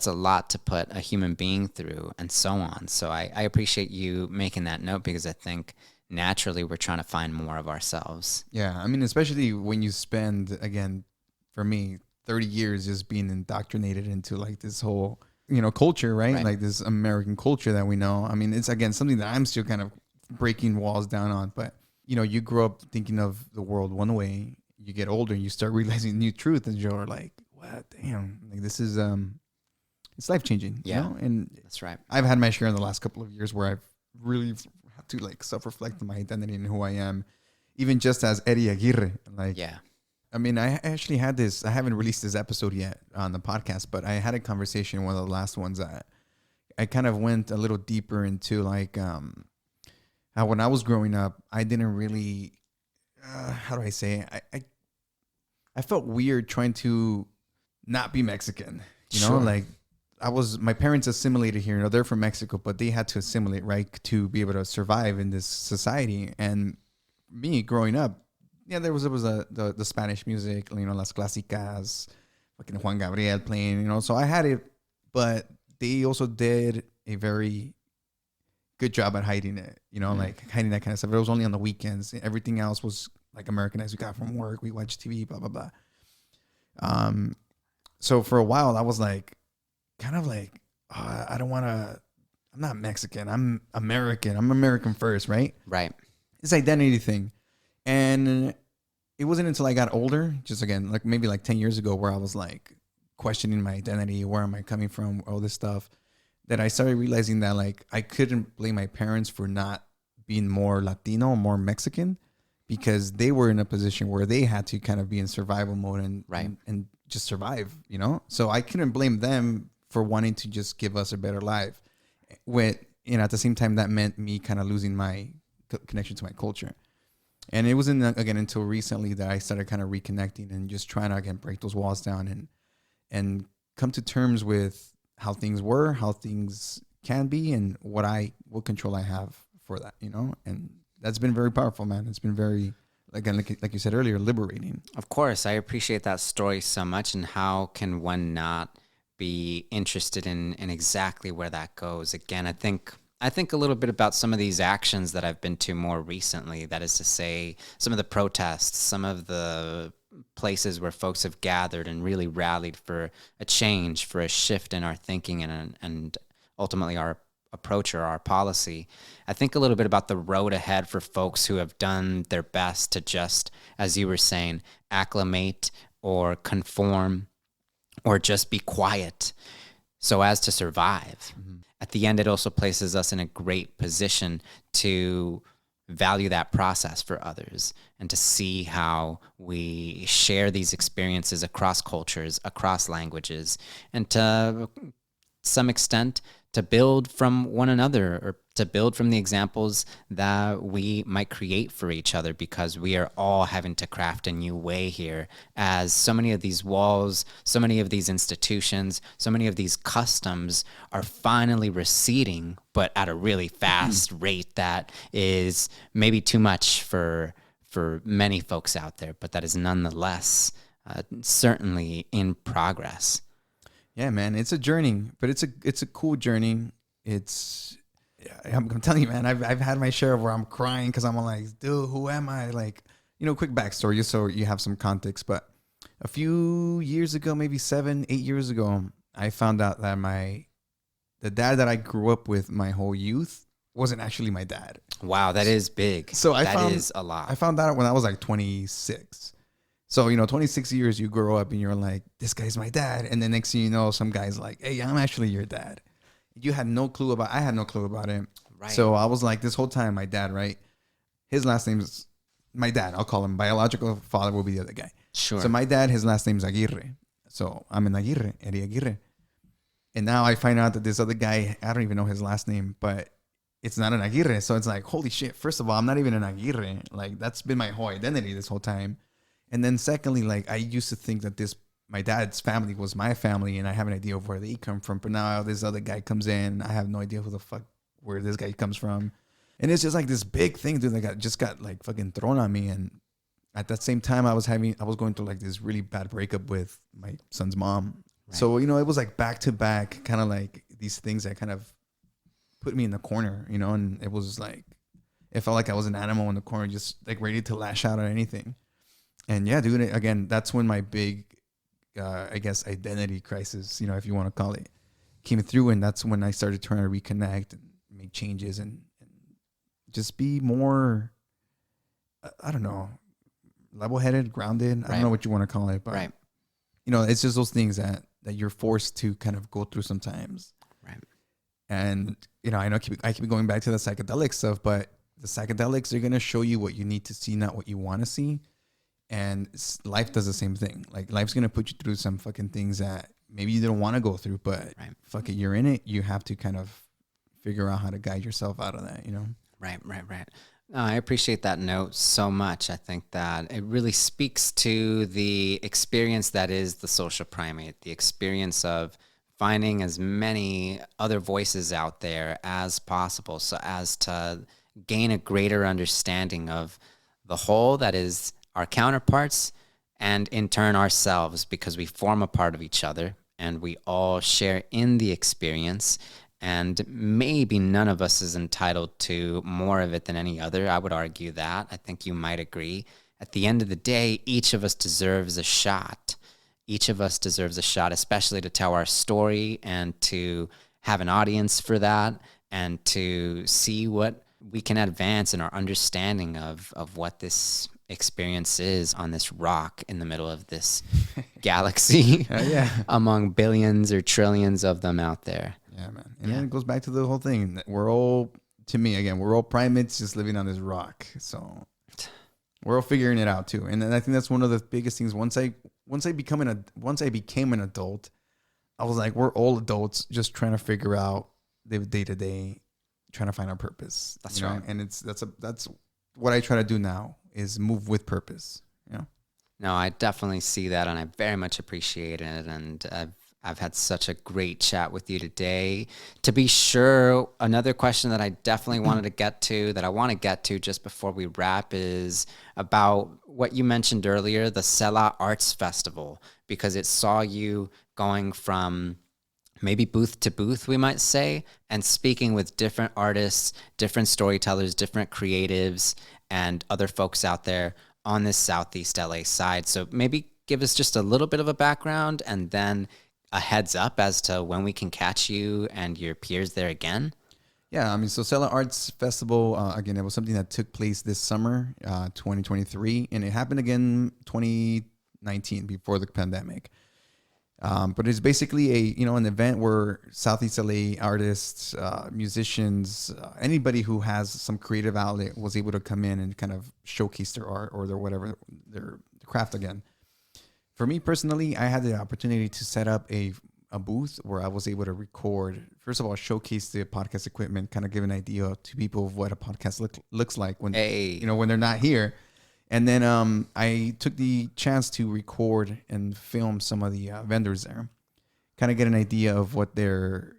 a lot to put a human being through, and so on. So I appreciate you making that note because I think naturally we're trying to find more of ourselves. Yeah, I mean, especially when you spend, again, for me, 30 years just being indoctrinated into like this whole, you know, culture, right? Like this American culture that we know. I mean, it's, again, something that I'm still kind of breaking walls down on. But, you know, you grow up thinking of the world one way, you get older and you start realizing new truth, and you're like, what, damn, like this is, it's life-changing, you know? And that's right. I've had my share in the last couple of years where I've really had to like self-reflect on my identity and who I am, even just as Eddie Aguirre. Like, I mean, I actually had this, I haven't released this episode yet on the podcast, but I had a conversation, one of the last ones that I kind of went a little deeper into, like, how when I was growing up, I didn't really, how do I say it? I felt weird trying to not be Mexican, you know, like my parents assimilated here, you know, they're from Mexico, but they had to assimilate, right, to be able to survive in this society. And me growing up, there was the Spanish music, you know, las clásicas, fucking Juan Gabriel playing, you know, so I had it, but they also did a very good job at hiding it, you know, like hiding that kind of stuff. It was only on the weekends. Everything else was like Americanized. We got from work, we watched TV, blah, blah, blah. So for a while I was like, kind of like, I don't want to, I'm not Mexican, I'm American. I'm American first, right? Right. This identity thing. And it wasn't until I got older, just again, like maybe like 10 years ago, where I was like questioning my identity, where am I coming from, all this stuff, that I started realizing that like I couldn't blame my parents for not being more Latino, more Mexican, because they were in a position where they had to kind of be in survival mode and just survive, you know? So I couldn't blame them for wanting to just give us a better life. With, you know, at the same time, that meant me kind of losing my connection to my culture. And it wasn't, again, until recently that I started kind of reconnecting and just trying to, again, break those walls down and come to terms with how things were, how things can be, and what control I have for that, you know? And that's been very powerful, man. It's been very, again, like you said earlier, liberating. Of course, I appreciate that story so much. And how can one not be interested in exactly where that goes? Again, I think a little bit about some of these actions that I've been to more recently. That is to say, some of the protests, some of the places where folks have gathered and really rallied for a change, for a shift in our thinking and ultimately our approach or our policy. I think a little bit about the road ahead for folks who have done their best to just, as you were saying, acclimate or conform or just be quiet so as to survive. Mm-hmm. At the end, it also places us in a great position to value that process for others and to see how we share these experiences across cultures, across languages, and to some extent to build from one another or to build from the examples that we might create for each other, because we are all having to craft a new way here as so many of these walls, so many of these institutions, so many of these customs are finally receding, but at a really fast rate that is maybe too much for many folks out there, but that is nonetheless certainly in progress. Yeah, man, it's a journey, but it's a cool journey. I'm telling you, man, I've had my share of where I'm crying because I'm like, dude, who am I? Like, you know, quick backstory, just so you have some context. But a few years ago, maybe 7-8 years ago, I found out that the dad that I grew up with my whole youth wasn't actually my dad. Wow, that is big. So that is a lot. I found that out when I was like 26. So, you know, 26 years you grow up and you're like, this guy's my dad. And then next thing you know, some guy's like, hey, I'm actually your dad. I had no clue about it. Right. So I was like, this whole time, my dad, right? His last name is my dad. I'll call him biological father will be the other guy. Sure. So my dad, his last name is Aguirre. So I'm an Aguirre, Eddie Aguirre. And now I find out that this other guy, I don't even know his last name, but it's not an Aguirre. So it's like, holy shit. First of all, I'm not even an Aguirre. Like, that's been my whole identity this whole time. And then secondly, like, I used to think that my dad's family was my family and I have an idea of where they come from. But now this other guy comes in. I have no idea where this guy comes from. And it's just like this big thing, dude, that just got like fucking thrown on me. And at that same time, I was going through like this really bad breakup with my son's mom. Right. So, you know, it was like back to back, kind of like these things that kind of put me in the corner, you know, and it was like, it felt like I was an animal in the corner, just like ready to lash out at anything. And yeah, dude, again, that's when my big, I guess, identity crisis, you know, if you want to call it, came through. And that's when I started trying to reconnect and make changes and just be more, I don't know, level-headed, grounded. Right. I don't know what you want to call it, but, right. You know, it's just those things that you're forced to kind of go through sometimes. Right. And, you know, I know I keep going back to the psychedelic stuff, but the psychedelics are going to show you what you need to see, not what you want to see. And life does the same thing. Like, life's going to put you through some fucking things that maybe you don't want to go through, but right. Fuck it, you're in it. You have to kind of figure out how to guide yourself out of that, you know? Right. No, I appreciate that note so much. I think that it really speaks to the experience that is the social primate, the experience of finding as many other voices out there as possible so as to gain a greater understanding of the whole that is our counterparts and in turn ourselves, because we form a part of each other and we all share in the experience. And maybe none of us is entitled to more of it than any other. I would argue that. I think you might agree. At the end of the day, each of us deserves a shot. Each of us deserves a shot, especially to tell our story and to have an audience for that and to see what we can advance in our understanding of what this experience is on this rock in the middle of this galaxy Yeah. among billions or trillions of them out there. Yeah, man. And then it goes back to the whole thing that we're all, to me, again, we're all primates just living on this rock. So we're all figuring it out too. And then I think that's one of the biggest things. Once I became an adult, I was like, we're all adults just trying to figure out the day to day, trying to find our purpose. That's right. And that's what I try to do now is move with purpose. You know? No, I definitely see that, and I very much appreciate it. And I've had such a great chat with you today. To be sure, another question that I definitely wanted to get to, that I want to get to just before we wrap, is about what you mentioned earlier, the SELA Arts Festival, because it saw you going from maybe booth to booth, we might say, and speaking with different artists, different storytellers, different creatives, and other folks out there on this Southeast L.A. side. So maybe give us just a little bit of a background and then a heads up as to when we can catch you and your peers there again. Yeah, I mean, so SELA Arts Festival, again, it was something that took place this summer, 2023, and it happened again 2019 before the pandemic. But it's basically an event where Southeast LA artists, musicians, anybody who has some creative outlet was able to come in and kind of showcase their art or their craft again. For me personally, I had the opportunity to set up a booth where I was able to record, first of all, showcase the podcast equipment, kind of give an idea to people of what a podcast looks like when when they're not here. And then I took the chance to record and film some of the vendors there, kind of get an idea of what they're,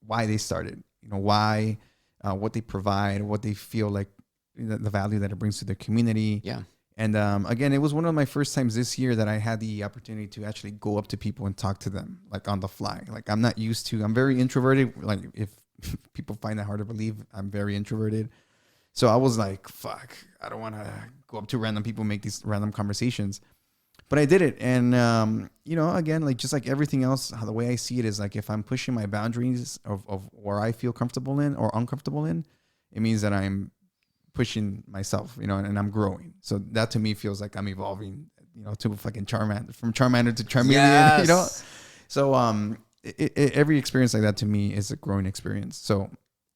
why they started, why, what they provide, what they feel like, the value that it brings to their community. Yeah. And again, it was one of my first times this year that I had the opportunity to actually go up to people and talk to them, like on the fly. Like I'm not used to, I'm very introverted. Like if people find that hard to believe, I'm very introverted. So I was like, fuck, I don't want to go up to random people, make these random conversations. But I did it. And, again, like just like everything else, the way I see it is like if I'm pushing my boundaries of where I feel comfortable in or uncomfortable in, it means that I'm pushing myself, and I'm growing. So that to me feels like I'm evolving, to fucking Charmander, from Charmander to Charmeleon, Yes. So every experience like that to me is a growing experience. So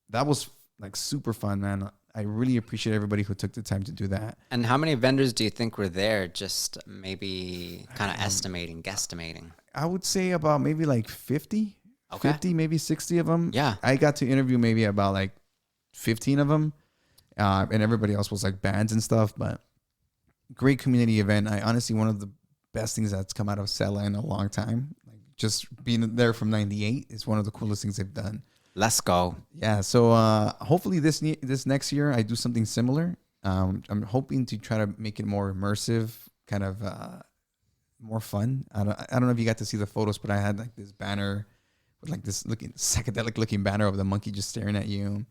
that was like super fun, man. I really appreciate everybody who took the time to do that. And how many vendors do you think were there? Just maybe kind of guesstimating. I would say about maybe like 50, Okay. 50, maybe 60 of them. Yeah. I got to interview maybe about like 15 of them. And everybody else was like bands and stuff, but great community event. I honestly, one of the best things that's come out of SELA in a long time. Like just being there from 98 is one of the coolest things they've done. Let's go. Yeah. So hopefully this next year I do something similar. I'm hoping to try to make it more immersive, kind of more fun. I don't know if you got to see the photos, but I had like this banner with like this psychedelic looking banner of the monkey just staring at you.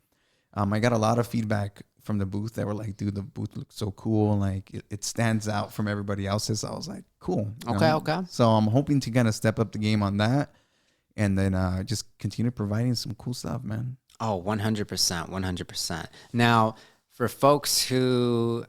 I got a lot of feedback from the booth that were like, dude, the booth looks so cool. Like it stands out from everybody else's. I was like, cool. Okay. So I'm hoping to kind of step up the game on that. And then just continue providing some cool stuff, man. Oh, 100%. Now, for folks who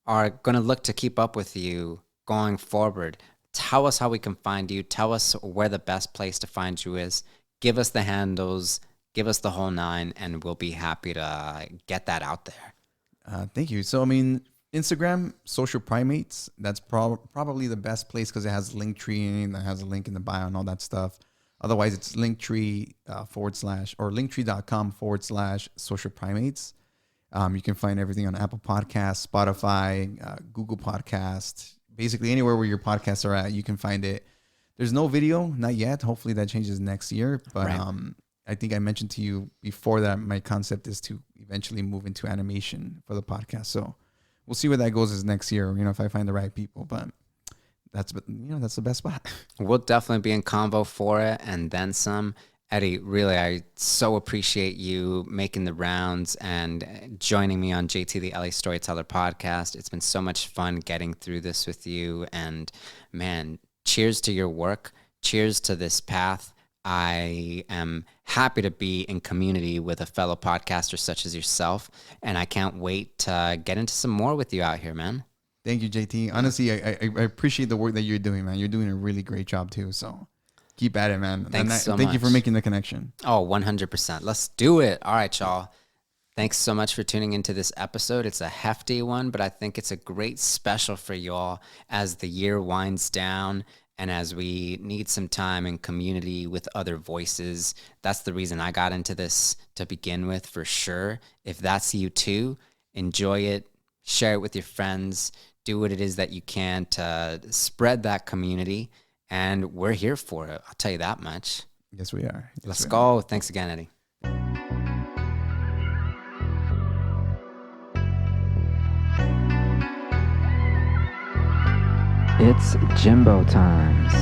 are going to look to keep up with you going forward, tell us how we can find you. Tell us where the best place to find you is. Give us the handles. Give us the whole nine, and we'll be happy to get that out there. Thank you. So, I mean, Instagram, Social Primates, that's probably the best place because it has Linktree and it has a link in the bio and all that stuff. Otherwise, it's Linktree linktree.com/Social Primates. You can find everything on Apple Podcasts, Spotify, Google Podcasts, basically anywhere where your podcasts are at, you can find it. There's no video, not yet. Hopefully that changes next year. But right. I think I mentioned to you before that my concept is to eventually move into animation for the podcast. So we'll see where that goes as next year, if I find the right people. But that's the best spot. We'll definitely be in convo for it and then some. Eddie, really, I so appreciate you making the rounds and joining me on JT the LA Storyteller Podcast. It's been so much fun getting through this with you. And man, cheers to your work. Cheers to this path. I am happy to be in community with a fellow podcaster such as yourself, and I can't wait to get into some more with you out here, man. Thank you, JT. Honestly, I appreciate the work that you're doing, man. You're doing a really great job too. So keep at it, man. Thanks so much. Thank you for making the connection. Oh, 100%. Let's do it. All right, y'all. Thanks so much for tuning into this episode. It's a hefty one, but I think it's a great special for y'all as the year winds down and as we need some time in community with other voices. That's the reason I got into this to begin with, for sure. If that's you too, enjoy it, share it with your friends, do what it is that you can to spread that community, and we're here for it. I'll tell you that much. Yes, we are. Let's go. Thanks again, Eddie. It's Jimbo times.